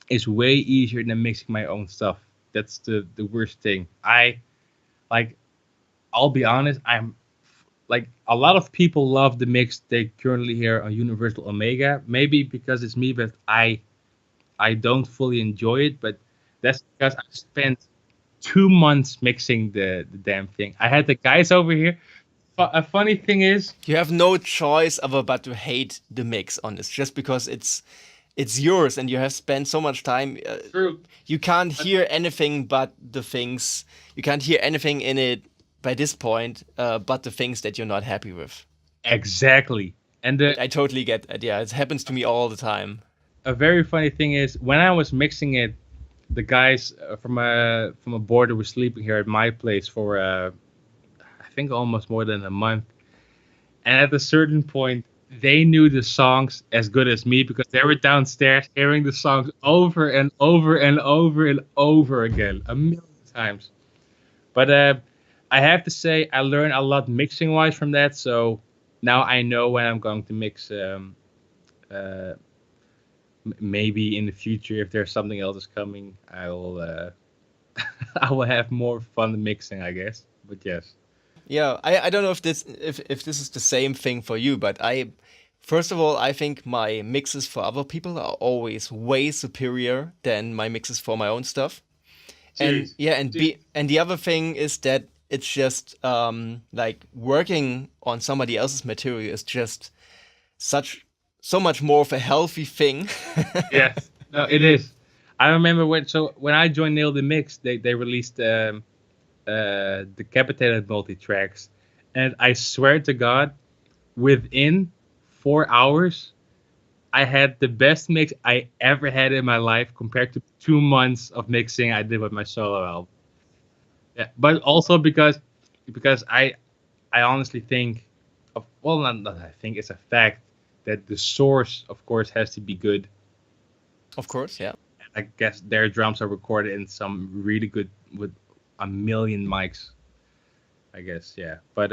it's way easier than mixing my own stuff. That's the worst thing. I'll be honest, I'm like a lot of people love the mix they currently hear on Universal Omega. Maybe because it's me, but I don't fully enjoy it. But that's because I spent 2 months mixing the damn thing. I had the guys over here. A funny thing is, you have no choice other but to hate the mix on this, just because it's yours and you have spent so much time. True. You can't hear anything but the things. You can't hear anything in it by this point, but the things that you're not happy with. Exactly. And I totally get it. Yeah, it happens to me all the time. A very funny thing is, when I was mixing it, the guys from Aborted were sleeping here at my place for I think almost more than a month. And at a certain point, they knew the songs as good as me because they were downstairs hearing the songs over and over and over and over again, a million times. But I have to say, I learned a lot mixing wise from that. So now I know when I'm going to mix. Uh, Maybe in the future, if there's something else is coming, I will. I will have more fun mixing, I guess. But yes. Yeah, I don't know if this is the same thing for you, but I first of all I think my mixes for other people are always way superior than my mixes for my own stuff. And Serious. yeah, and the other thing is that it's just like working on somebody else's material is just such so much more of a healthy thing. Yes. No, it is. I remember when I joined Nail the Mix, they released Decapitated multi tracks, and I swear to God, within 4 hours, I had the best mix I ever had in my life compared to 2 months of mixing I did with my solo album. Yeah, but also because I honestly think of well not I think it's a fact that the source of course has to be good. Of course, yeah. I guess their drums are recorded in some really good with a million mics. I guess yeah, but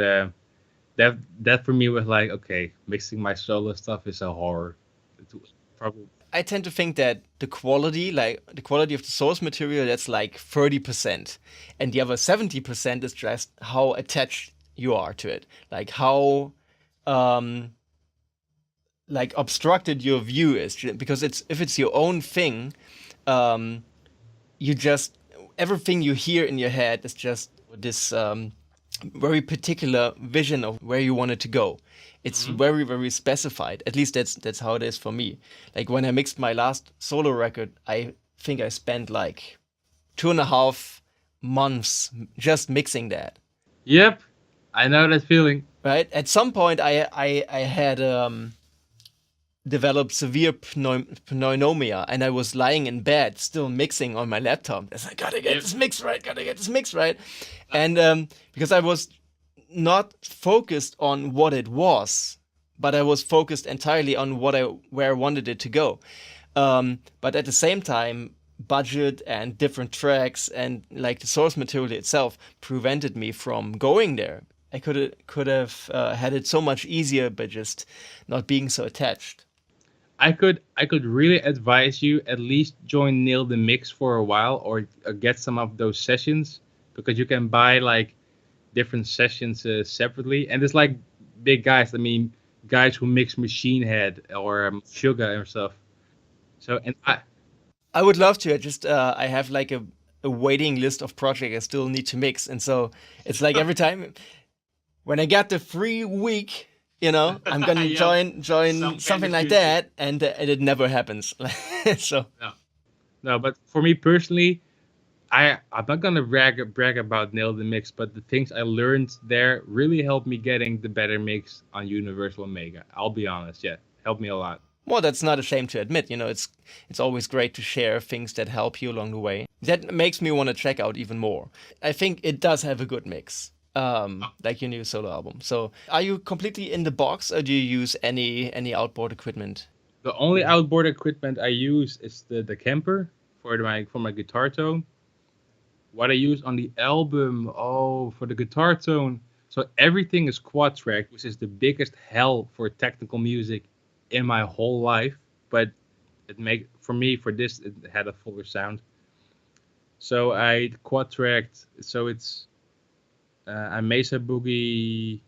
that for me was like okay, mixing my solo stuff is a horror. It's probably I tend to think that the quality of the source material, that's like 30%. And the other 70% is just how attached you are to it. Like how um like obstructed your view is. Because it's if it's your own thing, um you just everything you hear in your head is just this very particular vision of where you want it to go. It's Mhm. very specified. At least that's how it is for me. Like when I mixed my last solo record, I think I spent like 2.5 months just mixing that. Yep, I know that feeling. Right. At some point, I had developed severe pneumonia, and I was lying in bed still mixing on my laptop. I like, gotta get Yep. this mix right, gotta get this mix right. And because I was not focused on what it was, but I was focused entirely on where I wanted it to go. But at the same time, budget and different tracks and like the source material itself prevented me from going there. I could have had it so much easier by just not being so attached. I could really advise you at least join Nail the Mix for a while or get some of those sessions because you can buy like different sessions separately and it's like big guys. I mean, guys who mix Machine Head or Sugar and stuff. So and I would love to. I have like a waiting list of projects I still need to mix, and so it's like every time when I get the free week, I'm gonna Yep. join Some kind something of like future. that, and it never happens. So No, no, but for me personally, I'm not gonna brag about Nail the Mix, but the things I learned there really helped me getting the better mix on Universal Omega. I'll be honest, yeah, helped me a lot. well, that's not a shame to admit. It's always great to share things that help you along the way. That makes me want to check out even more. I think it does have a good mix. Like your new solo album. So, are you completely in the box, or do you use any outboard equipment? The only outboard equipment I use is the Kemper for my guitar tone. What I use on the album, oh, for the guitar tone. So everything is quad track, which is the biggest hell for technical music in my whole life. But it make for me for this it had a fuller sound. So I quad tracked. So it's a Mesa Boogie.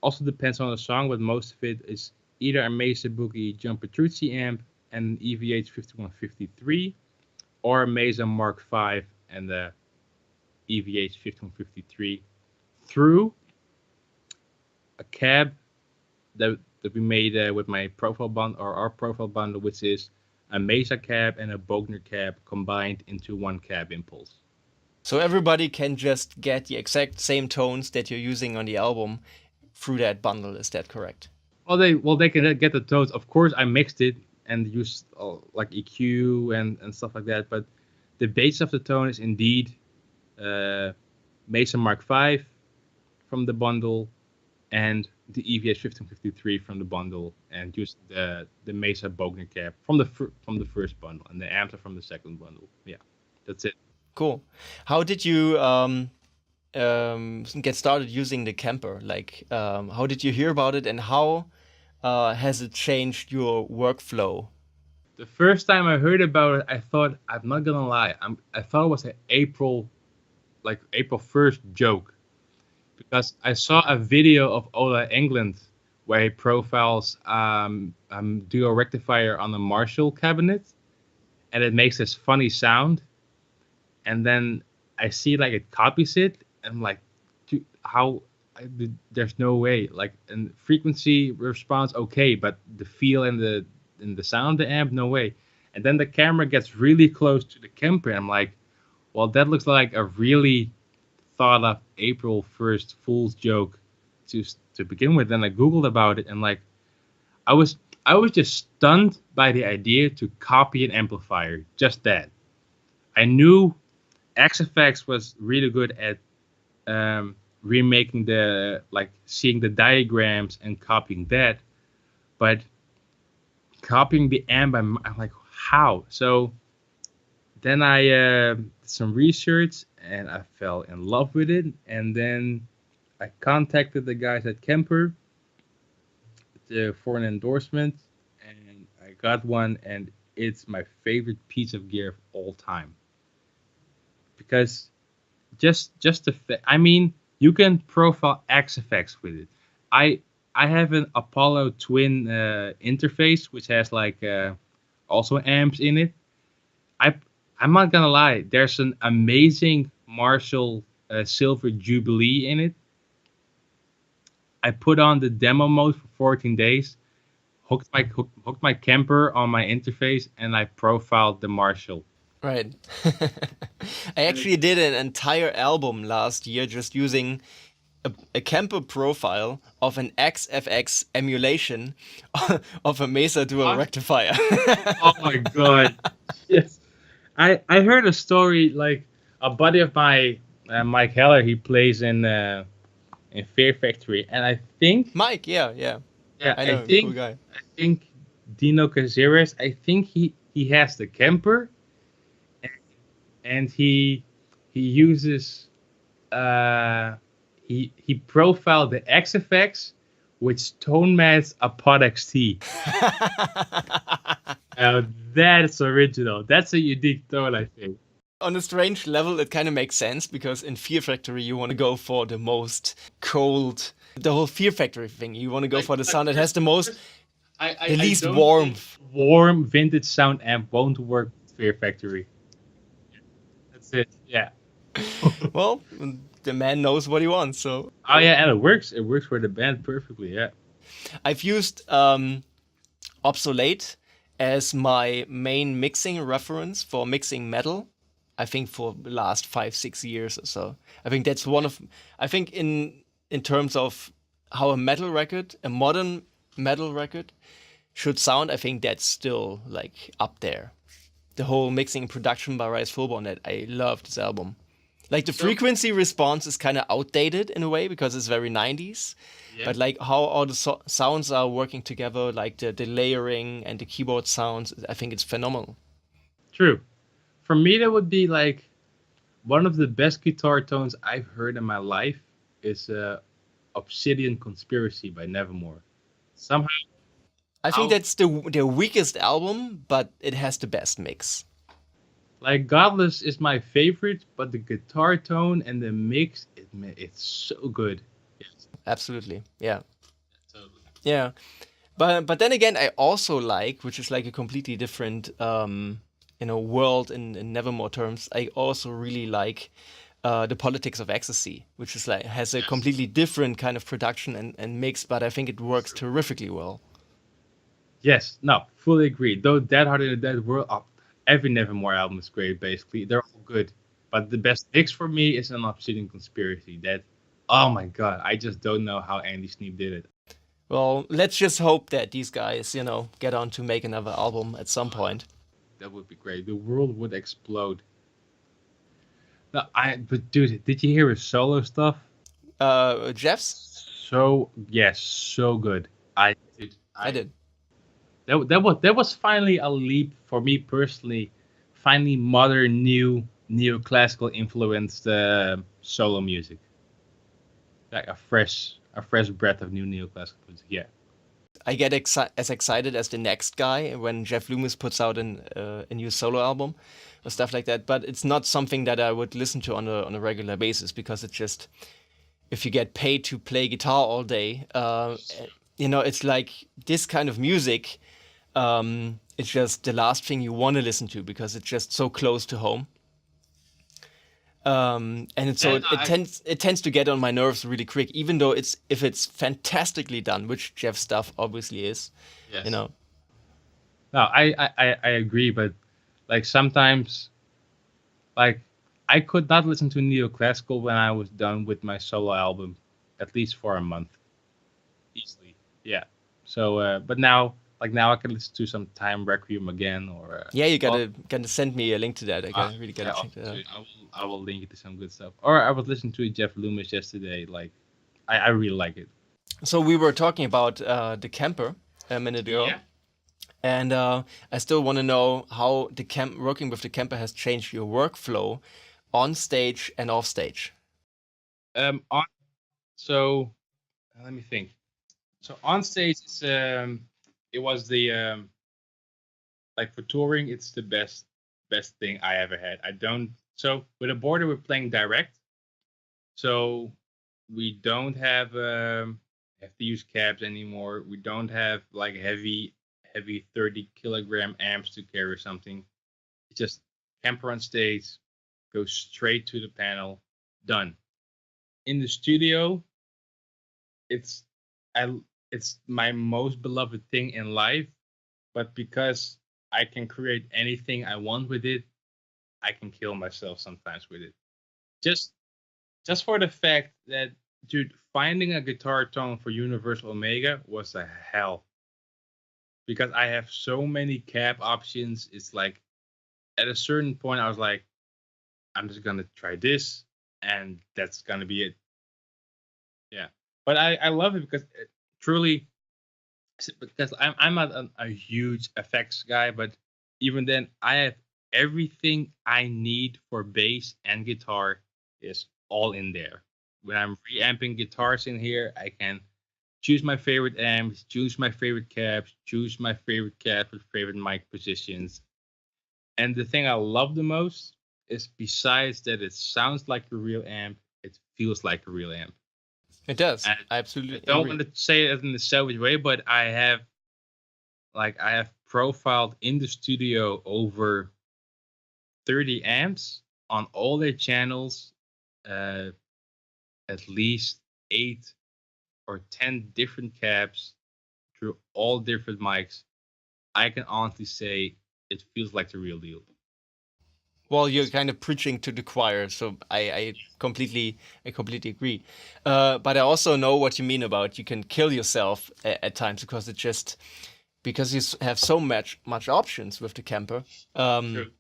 Also depends on the song, but most of it is either a Mesa Boogie Jump Petrucci amp and an EVH 5153, or a Mesa Mark V and the EVH 5153 through a cab that we made with my profile bundle or our profile bundle, which is a Mesa cab and a Bogner cab combined into one cab impulse. So everybody can just get the exact same tones that you're using on the album through that bundle. Is that correct? Well they can get the tones. Of course, I mixed it and used like EQ and stuff like that. But the base of the tone is indeed uh, Mesa Mark V from the bundle and the EVH 1553 from the bundle and used the Mesa Bogner cab from the first bundle, and the amps are from the second bundle. Yeah, that's it. Cool. How did you get started using the Kemper? Like, how did you hear about it, and how has it changed your workflow? The first time I heard about it, I thought, I'm not gonna lie, I thought it was an April 1st joke, because I saw a video of Ola England where he profiles duo rectifier on a Marshall cabinet, and it makes this funny sound, and then I see like it copies it, and I'm like, dude, how? There's no way. Like, and frequency response, okay, but the feel and the sound of the amp, no way. And then the camera gets really close to the Kemper, and I'm like, well, that looks like a really thought of April 1st fool's joke to to begin with. Then I googled about it, and like, I was I was just stunned by the idea to copy an amplifier. Just that. I knew XFX was really good at remaking seeing the diagrams and copying that, but copying the amp, I'm like, how? So then I did some research and I fell in love with it, and then I contacted the guys at Kemper for an endorsement, and I got one, and it's my favorite piece of gear of all time, because just I mean, you can profile XFX with it. I I have an Apollo Twin interface which has like also amps in it. I I'm not gonna lie, there's an amazing Marshall Silver Jubilee in it. I put on the demo mode for 14 days, hooked my Kemper on my interface, and I profiled the Marshall. Right. I actually did an entire album last year just using a Kemper profile of an XFX emulation of a Mesa Dual What? rectifier. Oh my god! Yes, I heard a story, like a buddy of my Mike Heller. He plays in Fear Factory, and I think, Mike, yeah, yeah. yeah, I I know, cool think guy. I think Dino Caceres. I think he has the Kemper, and he uses he profiled the XFX with Tone Mass Apod XT. That's original. That's a unique tone, I think. On a strange level, it kind of makes sense because in Fear Factory, you want to go for the most cold, the whole Fear Factory thing. You want to go for the sound that has the most, the I least don't warmth. think warm vintage sound amp won't work with Fear Factory. That's it. Yeah. Well, the man knows what he wants. So Oh yeah, and it works. It works for the band perfectly. Yeah. I've used Obsolete as my main mixing reference for mixing metal. I think for the last 5-6 years or so. I think that's one of. I think in terms of how a metal record, a modern metal record, should sound, I think that's still like up there. The whole mixing and production by Rice Fulborn, that I love this album. Like the So frequency response is kind of outdated in a way because it's very 90s. yeah, But like how all the sounds are working together, like the layering and the keyboard sounds, I think it's phenomenal. true. For me, that would be like one of the best guitar tones I've heard in my life is Obsidian Conspiracy by Nevermore. Somehow, I think how that's the weakest album, but it has the best mix. like Godless is my favorite, but the guitar tone and the mix, it's so good. Yes, Absolutely, yeah, totally. yeah. But then again, I also like, which is like a completely different world in Nevermore terms. I also really like the Politics of Ecstasy, which is like has a Yes, completely different kind of production and mix, but I think it works true. terrifically well. Yes, no, fully agree. Though Dead Heart in a Dead World, every Nevermore album is great. Basically, they're all good. But the best mix for me is an Obsidian Conspiracy. That, oh my god, I just don't know how Andy Sneap did it. Well, let's just hope that these guys, get on to make another album at some Oh, point. that would be great. The world would explode. No, but dude, did you hear his solo stuff? Jeff's? so good. I did. I did. That was finally a leap for me personally. Finally, modern, new neoclassical influenced solo music, like a fresh breath of new neoclassical music. Yeah. I get as excited as the next guy when Jeff Loomis puts out a new solo album or stuff like that. But it's not something that I would listen to on a regular basis because it's just if you get paid to play guitar all day, it's like this kind of music. It's just the last thing you want to listen to because it's just so close to home. And so And it tends to get on my nerves really quick, even though if it's fantastically done, which Jeff's stuff obviously is, you yes. know. No, I agree, but like sometimes, like I could not listen to neoclassical when I was done with my solo album, at least for a month, easily. Yeah. So, but now I can listen to some Time Requiem again, or Yeah, you well, gotta send me a link to that. I uh, gotta really yeah, gotta check that out. I will link it to some good stuff. Or I was listening to Jeff Loomis yesterday. Like, I really like it. So we were talking about the Kemper a minute ago, Yeah. and I still want to know how working with the Kemper has changed your workflow on stage and off stage. On so let me think. So on stage, it was the like for touring, it's the best thing I ever had. I don't so with a border we're playing direct, so we don't have to use cabs anymore. We don't have like heavy 30 kilogram amps to carry or something. It's just camper on stage, go straight to the panel, done. In the studio, it's I it's my most beloved thing in life, but because I can create anything I want with it, I can kill myself sometimes with it. Just just for the fact that, dude, finding a guitar tone for Universal Omega was a hell because I have so many cab options. It's like at a certain point I was like, I'm just gonna try this, and that's gonna be it. Yeah, but I love it because truly, because I'm not a huge effects guy, but even then, I have everything I need for bass and guitar is all in there. When I'm reamping guitars in here, I can choose my favorite amps, choose my favorite cabs, choose my favorite cabs with favorite mic positions. And the thing I love the most is besides that it sounds like a real amp, it feels like a real amp. It does. And I I absolutely don't agree. want to say it in the selfish way, but I have profiled in the studio over 30 amps on all their channels, uh, at least 8 or 10 different cabs through all different mics. I can honestly say it feels like the real deal. Well, you're kind of preaching to the choir, so I completely agree. But I also know what you mean about you can kill yourself at times because it just because you have so much options with the camper. Um, True.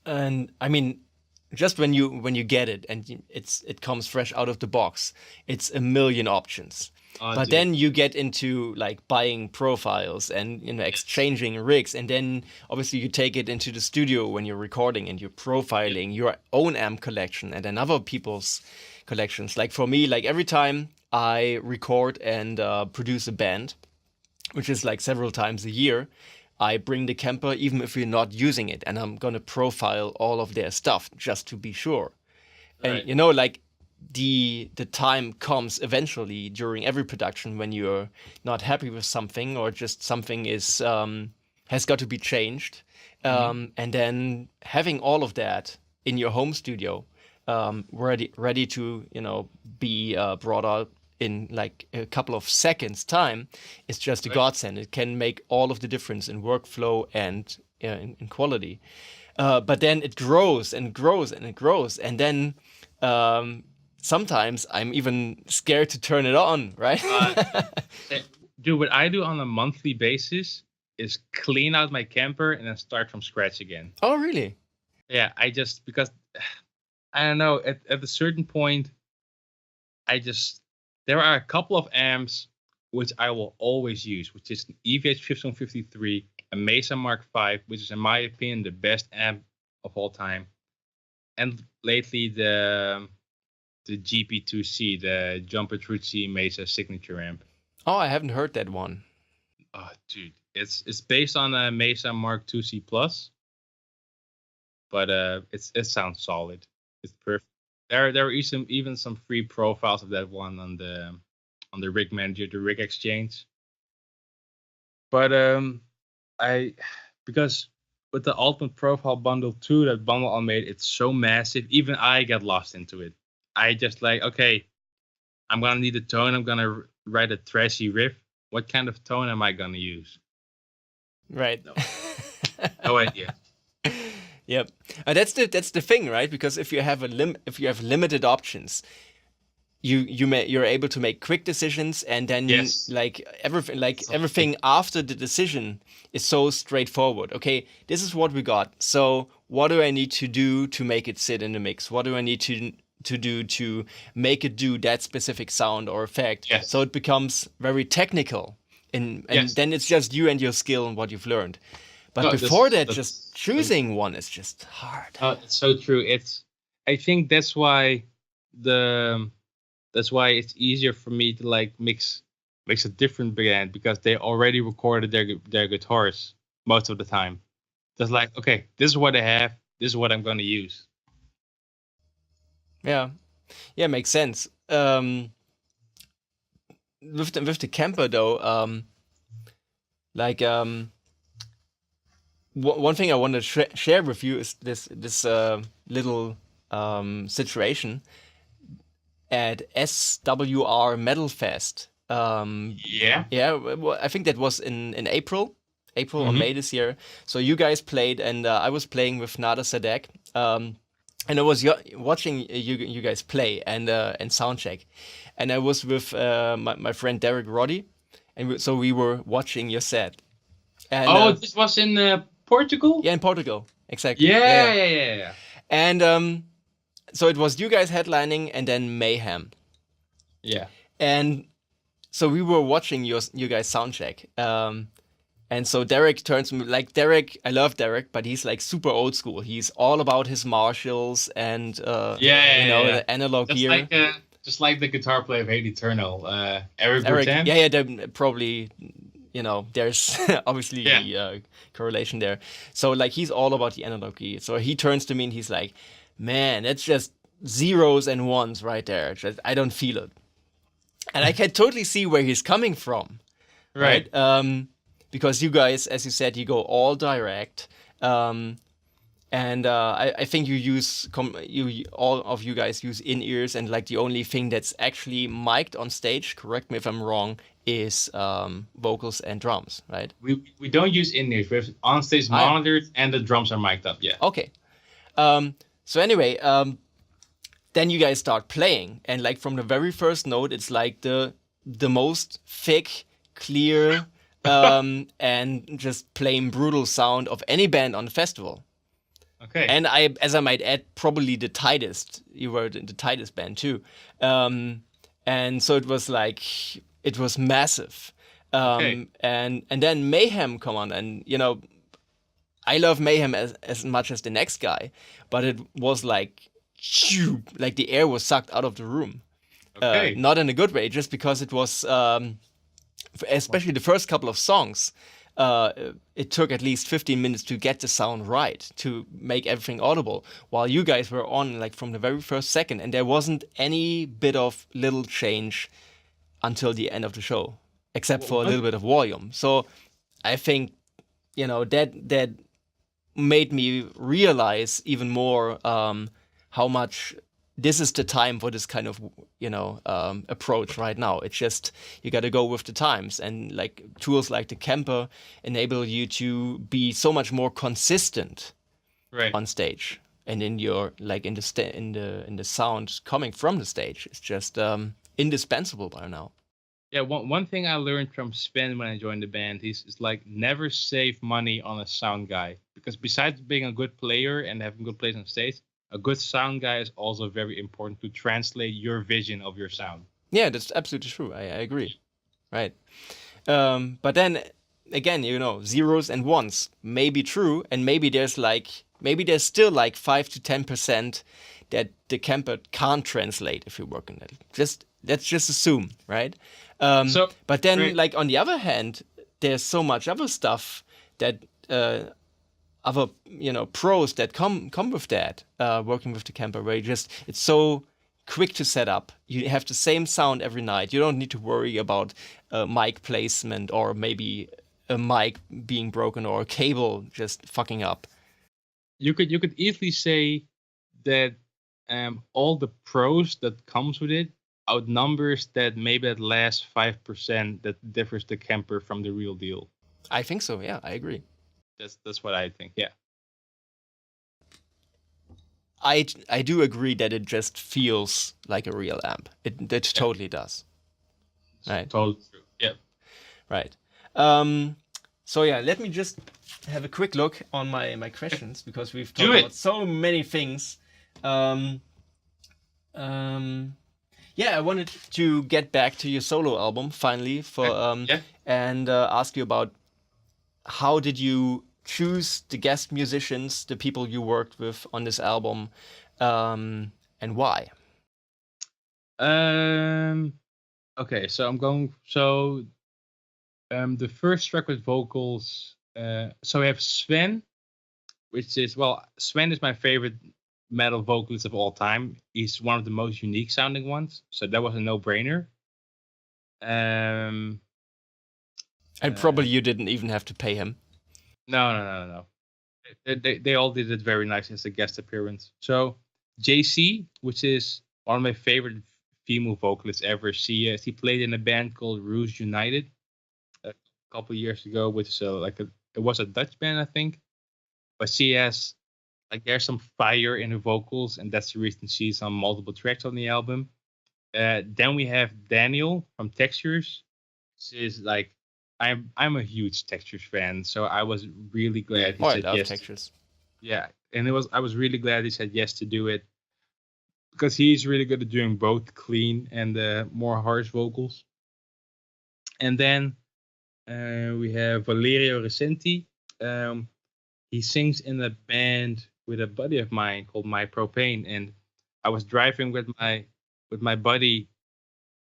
and I mean, just when you get it and it comes fresh out of the box, it's a million options. But Dude. then you get into like buying profiles and Yes. exchanging rigs, and then obviously you take it into the studio when you're recording and you're Yep. profiling your own amp collection and then other people's collections. Like for me, like every time I record and produce a band, which is like several times a year, I bring the camper even if we're not using it, and I'm gonna profile all of their stuff just to be sure. And Right. like the time comes eventually during every production when you're not happy with something or just something is has got to be changed, Hmm. and then having all of that in your home studio, ready to be brought out in like a couple of seconds time is just a Right. godsend. It can make all of the difference in workflow and in quality. But then it grows and grows and it grows, and then um, sometimes I'm even scared to turn it on, right? Uh, eh, Dude, what I do on a monthly basis is clean out my camper and then start from scratch again. Oh, really? Yeah, I just because I don't know at a certain point I just there are a couple of amps which I will always use, which is an EVH 5153, a Mesa Mark V, which is in my opinion the best amp of all time, and lately the GP2C, the Jumper Trucci Mesa signature amp. Oh, I haven't heard that one. Oh, dude, it's based on a Mesa Mark IIc Plus, but it sounds solid. It's perfect. There are even some free profiles of that one on the rig manager, the rig exchange. But I because with the Ultimate Profile Bundle 2 that Bundle I made, it's so massive. Even I get lost into it. I just like, okay, I'm gonna need a tone. I'm gonna write a trashy riff. What kind of tone am I gonna use? Right. No idea. Yep. That's the thing, right? Because if you have limited options, you're able to make quick decisions, and then Yes. everything after the decision is so straightforward. Okay, this is what we got. So what do I need to do to make it sit in the mix? What do I need to do to make it do that specific sound or effect? Yes. So it becomes very technical, and Yes. then it's just you and your skill and what you've learned. But No, before that's- just choosing one is just hard. It's so true. I think that's why it's easier for me to like mix a different band, because they already recorded their guitars most of the time. Just like, okay, this is what I have. This is what I'm going to use. Yeah, makes sense. With the Kemper though, one thing I want to share with you is this little situation at SWR Metal Fest. Yeah. I think that was in April or Mhm. May this year. So you guys played, and I was playing with Nada Sadek. And I was watching you guys play and soundcheck, and I was with my friend Derek Roddy, and so we were watching your set. And, this was in Portugal? yeah, in Portugal, exactly. Yeah. And so it was you guys headlining, and then Mayhem. Yeah. And so we were watching you guys soundcheck. And so Derek turns to me, like, Derek, I love Derek, but he's like super old school. He's all about his Marshalls and the analog gear. Just like the guitar player of Hate Eternal, Eric Eric, Boutin. yeah, probably, there's obviously correlation there. So like he's all about the analog gear. So he turns to me and he's like, "Man, that's just zeros and ones right there. I don't feel it." And I can totally see where he's coming from, right? Because you guys, as you said, you go all direct, and I think all of you guys use in-ears, and like the only thing that's actually mic'd on stage, correct me if I'm wrong, is vocals and drums, right? We don't use in-ears. We have on-stage monitors, and the drums are mic'd up. Yeah. Okay. So anyway, then you guys start playing, and like from the very first note, it's like the most thick, clear, and just plain brutal sound of any band on the festival. Okay. And as I might add, probably the tightest. You were the tightest band too. And so it was massive. Okay. And then Mayhem come on, and I love Mayhem as much as the next guy, but it was like the air was sucked out of the room. Okay. Not in a good way, just because it was, especially the first couple of songs, it took at least 15 minutes to get the sound right, to make everything audible, while you guys were on like from the very first second, and there wasn't any bit of little change until the end of the show, except for a little bit of volume. So I think, that made me realize even more how much this is the time for this kind of approach right now. It's just you got to go with the times, and like tools like the Kemper enable you to be so much more consistent on stage, and in your in the sound coming from the stage. It's just indispensable by now. Yeah, one thing I learned from Sven when I joined the band is like never save money on a sound guy, because besides being a good player and having good plays on stage, a good sound guy is also very important to translate your vision of your sound. Yeah, that's absolutely true. I agree. Right. But then again, zeros and ones may be true, and maybe there's still like 5 to 10% that the Kemper can't translate if you work on it. Just let's just assume, right? So, But then, right. like on the other hand, there's so much other stuff that other pros that come with that working with the Kemper, where it's so quick to set up. You have the same sound every night. You don't need to worry about mic placement or maybe a mic being broken or a cable just fucking up. You could easily say that all the pros that comes with it outnumbers that maybe that last 5% that differs the Kemper from the real deal. I think so. Yeah, I agree. That's what I think. Yeah. I do agree that it just feels like a real amp. It Yeah. totally does. Right. Totally true. Yeah. Right. So yeah, let me just have a quick look on my questions because we've Do talked it. about so many things. Um, yeah, I wanted to get back to your solo album finally Yeah. and ask you about how did you choose the guest musicians, the people you worked with on this album, and why? Okay, so I'm going. So the first track with vocals. So we have Sven, which is Sven is my favorite metal vocalist of all time. He's one of the most unique sounding ones. So that was a no-brainer. Um, And uh, probably you didn't even have to pay him. no. They all did it very nice as a guest appearance. So JC, which is one of my favorite female vocalists ever. She played in a band called Rouge United a couple years ago, which is it was a Dutch band, I think. But she has there's some fire in her vocals, and that's the reason she's on multiple tracks on the album. Then we have Daniel from Textures. She's like I'm a huge Textures fan, so I was really glad he Oh, I said love yes. textures. Yeah, and I was really glad he said yes to do it because he's really good at doing both clean and more harsh vocals. And then we have Valerio Recenti. Um, he sings in a band with a buddy of mine called My Propane, and I was driving with my buddy.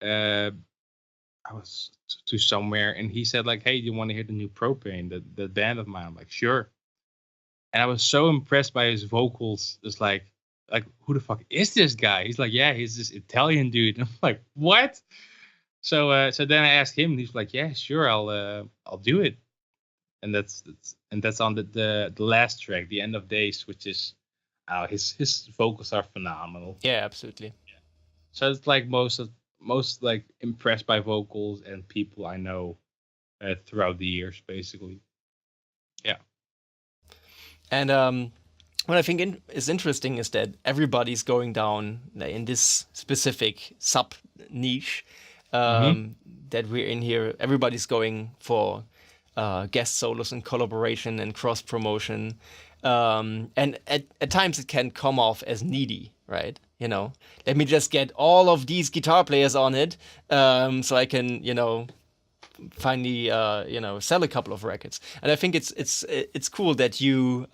I was to somewhere, and he said like, "Hey, do you want to hear the new Propane, the band of mine?" I'm like, "Sure." And I was so impressed by his vocals. Just like who the fuck is this guy? He's like, "Yeah, he's this Italian dude." And I'm like, "What?" So then I asked him, and he's like, "Yeah, sure, I'll do it." And that's on the last track, the End of Days, which is his vocals are phenomenal. Yeah, absolutely. So it's like most like impressed by vocals and people I know throughout the years, basically. Yeah. And what I think is interesting is that everybody's going down in this specific sub niche Mm-hmm. that we're in here. Everybody's going for guest solos and collaboration and cross promotion. And at times it can come off as needy, right? Let me just get all of these guitar players on it so I can, finally sell a couple of records. And I think it's cool that you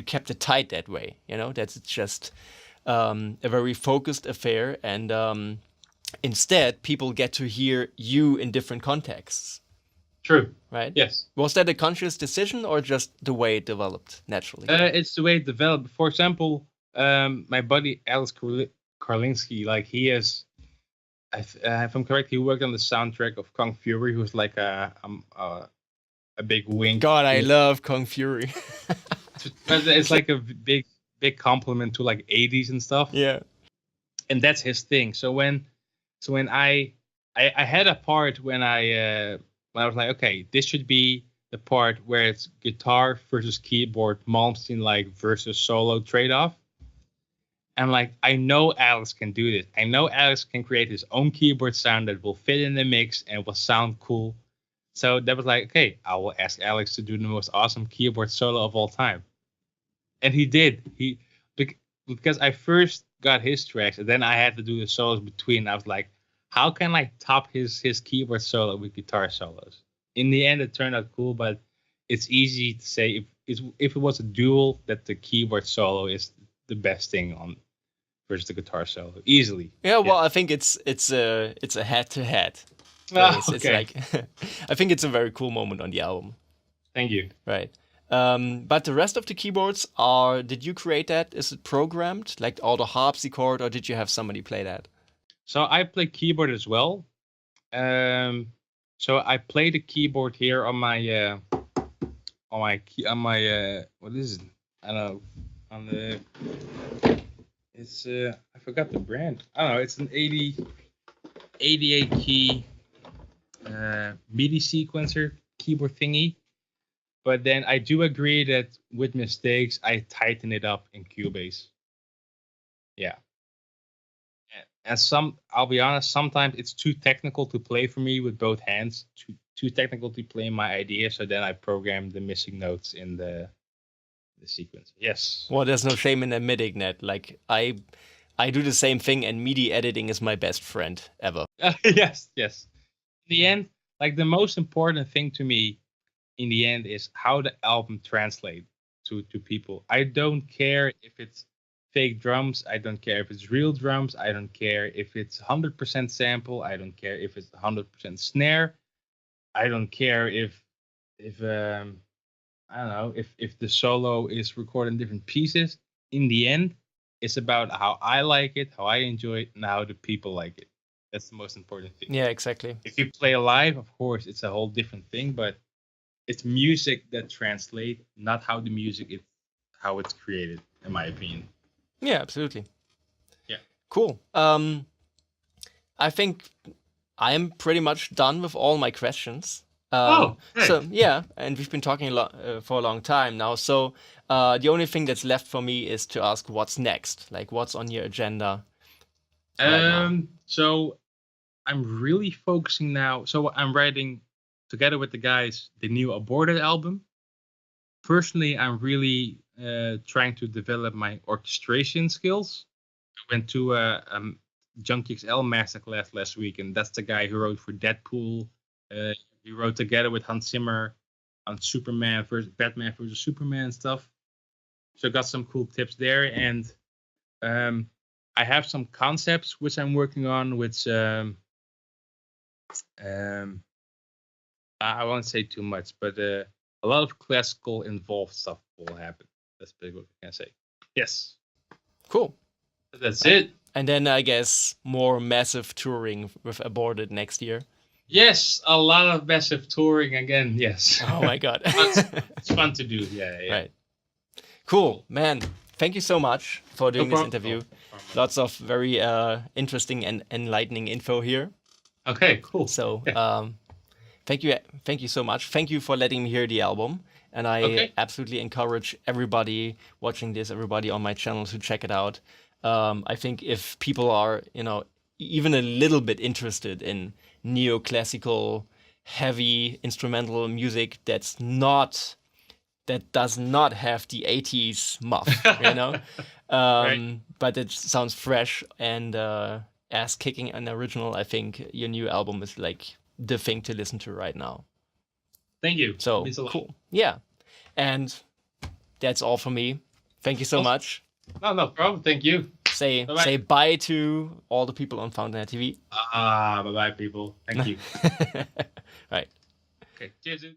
kept it tight that way, that it's just a very focused affair, and instead people get to hear you in different contexts. True. Right. Yes. Was that a conscious decision or just the way it developed naturally? It's the way it developed. For example, my buddy Alex Karlinski, like he is, if I'm correct, he worked on the soundtrack of Kung Fury, who's like a big wink. God, I love Kung Fury. But it's like a big compliment to like 80s and stuff. Yeah. And that's his thing. So when I had a part when I was like, okay, this should be the part where it's guitar versus keyboard, Malmsteen like versus solo trade-off. And like, I know Alex can do this. I know Alex can create his own keyboard sound that will fit in the mix and will sound cool. So that was like, okay, I will ask Alex to do the most awesome keyboard solo of all time. And he did. Because I first got his tracks and then I had to do the solos between. I was like, how can I top his keyboard solo with guitar solos? In the end, it turned out cool, but it's easy to say if it was a duel that the keyboard solo is the best thing on versus the guitar solo easily. Yeah, well, I think it's a head to head. It's Okay. like I think it's a very cool moment on the album. Thank you. Right. But the rest of the keyboards did you create that? Is it programmed? Like all the harpsichord, or did you have somebody play that? So I play keyboard as well. So I play the keyboard here on my what is it? I don't know. On the it's I forgot the brand. I don't know. It's an 88 key MIDI sequencer keyboard thingy. But then I do agree that with mistakes, I tighten it up in Cubase. Yeah. And I'll be honest, sometimes it's too technical to play for me with both hands. Too technical to play my idea. So then I program the missing notes in the sequence. Yes. Well, there's no shame in admitting that. Like I do the same thing, and MIDI editing is my best friend ever. Yes. In the end, like the most important thing to me in the end is how the album translates to people. I don't care if it's fake drums. I don't care if it's real drums. I don't care if it's 100% sample. I don't care if it's 100% snare. I don't care if I don't know if the solo is recorded in different pieces. In the end, it's about how I like it, how I enjoy it, and how the people like it. That's the most important thing. Yeah, exactly. If you play live, of course, it's a whole different thing, but it's music that translates, not how the music is, how it's created, in my opinion. Yeah, absolutely. Yeah. Cool. I think I'm pretty much done with all my questions. Great. So yeah, and we've been talking for a long time now. So the only thing that's left for me is to ask what's next. Like, what's on your agenda right now? So I'm really focusing now. So I'm writing together with the guys the new Aborted album. Personally, I'm really trying to develop my orchestration skills. I went to a Junkie XL masterclass last week, and that's the guy who wrote for Deadpool. He wrote together with Hans Zimmer on Superman versus Batman versus Superman stuff. So I got some cool tips there, and I have some concepts which I'm working on, which I won't say too much, but a lot of classical involved stuff will happen. That's basically what I can say. Yes. Cool. That's it. And then I guess more massive touring with Aborted next year. Yes, a lot of massive touring again. Yes. Oh my god. It's fun to do. Yeah. Right. Cool, man. Thank you so much for doing this interview. Lots of very interesting and enlightening info here. Okay, cool. So, thank you so much. Thank you for letting me hear the album, and I absolutely encourage everybody watching this, everybody on my channel, to check it out. I think if people are, even a little bit interested in neoclassical, heavy instrumental music that does not have the 80s muff, Right. but it sounds fresh and ass-kicking and original. I think your new album is like the thing to listen to right now. Thank you. So cool. Yeah. And that's all for me. Thank you so much. No problem. Thank you. Say bye to all the people on Fountainhead TV. Bye-bye, people. Thank you. Right. Okay. Cheers, dude.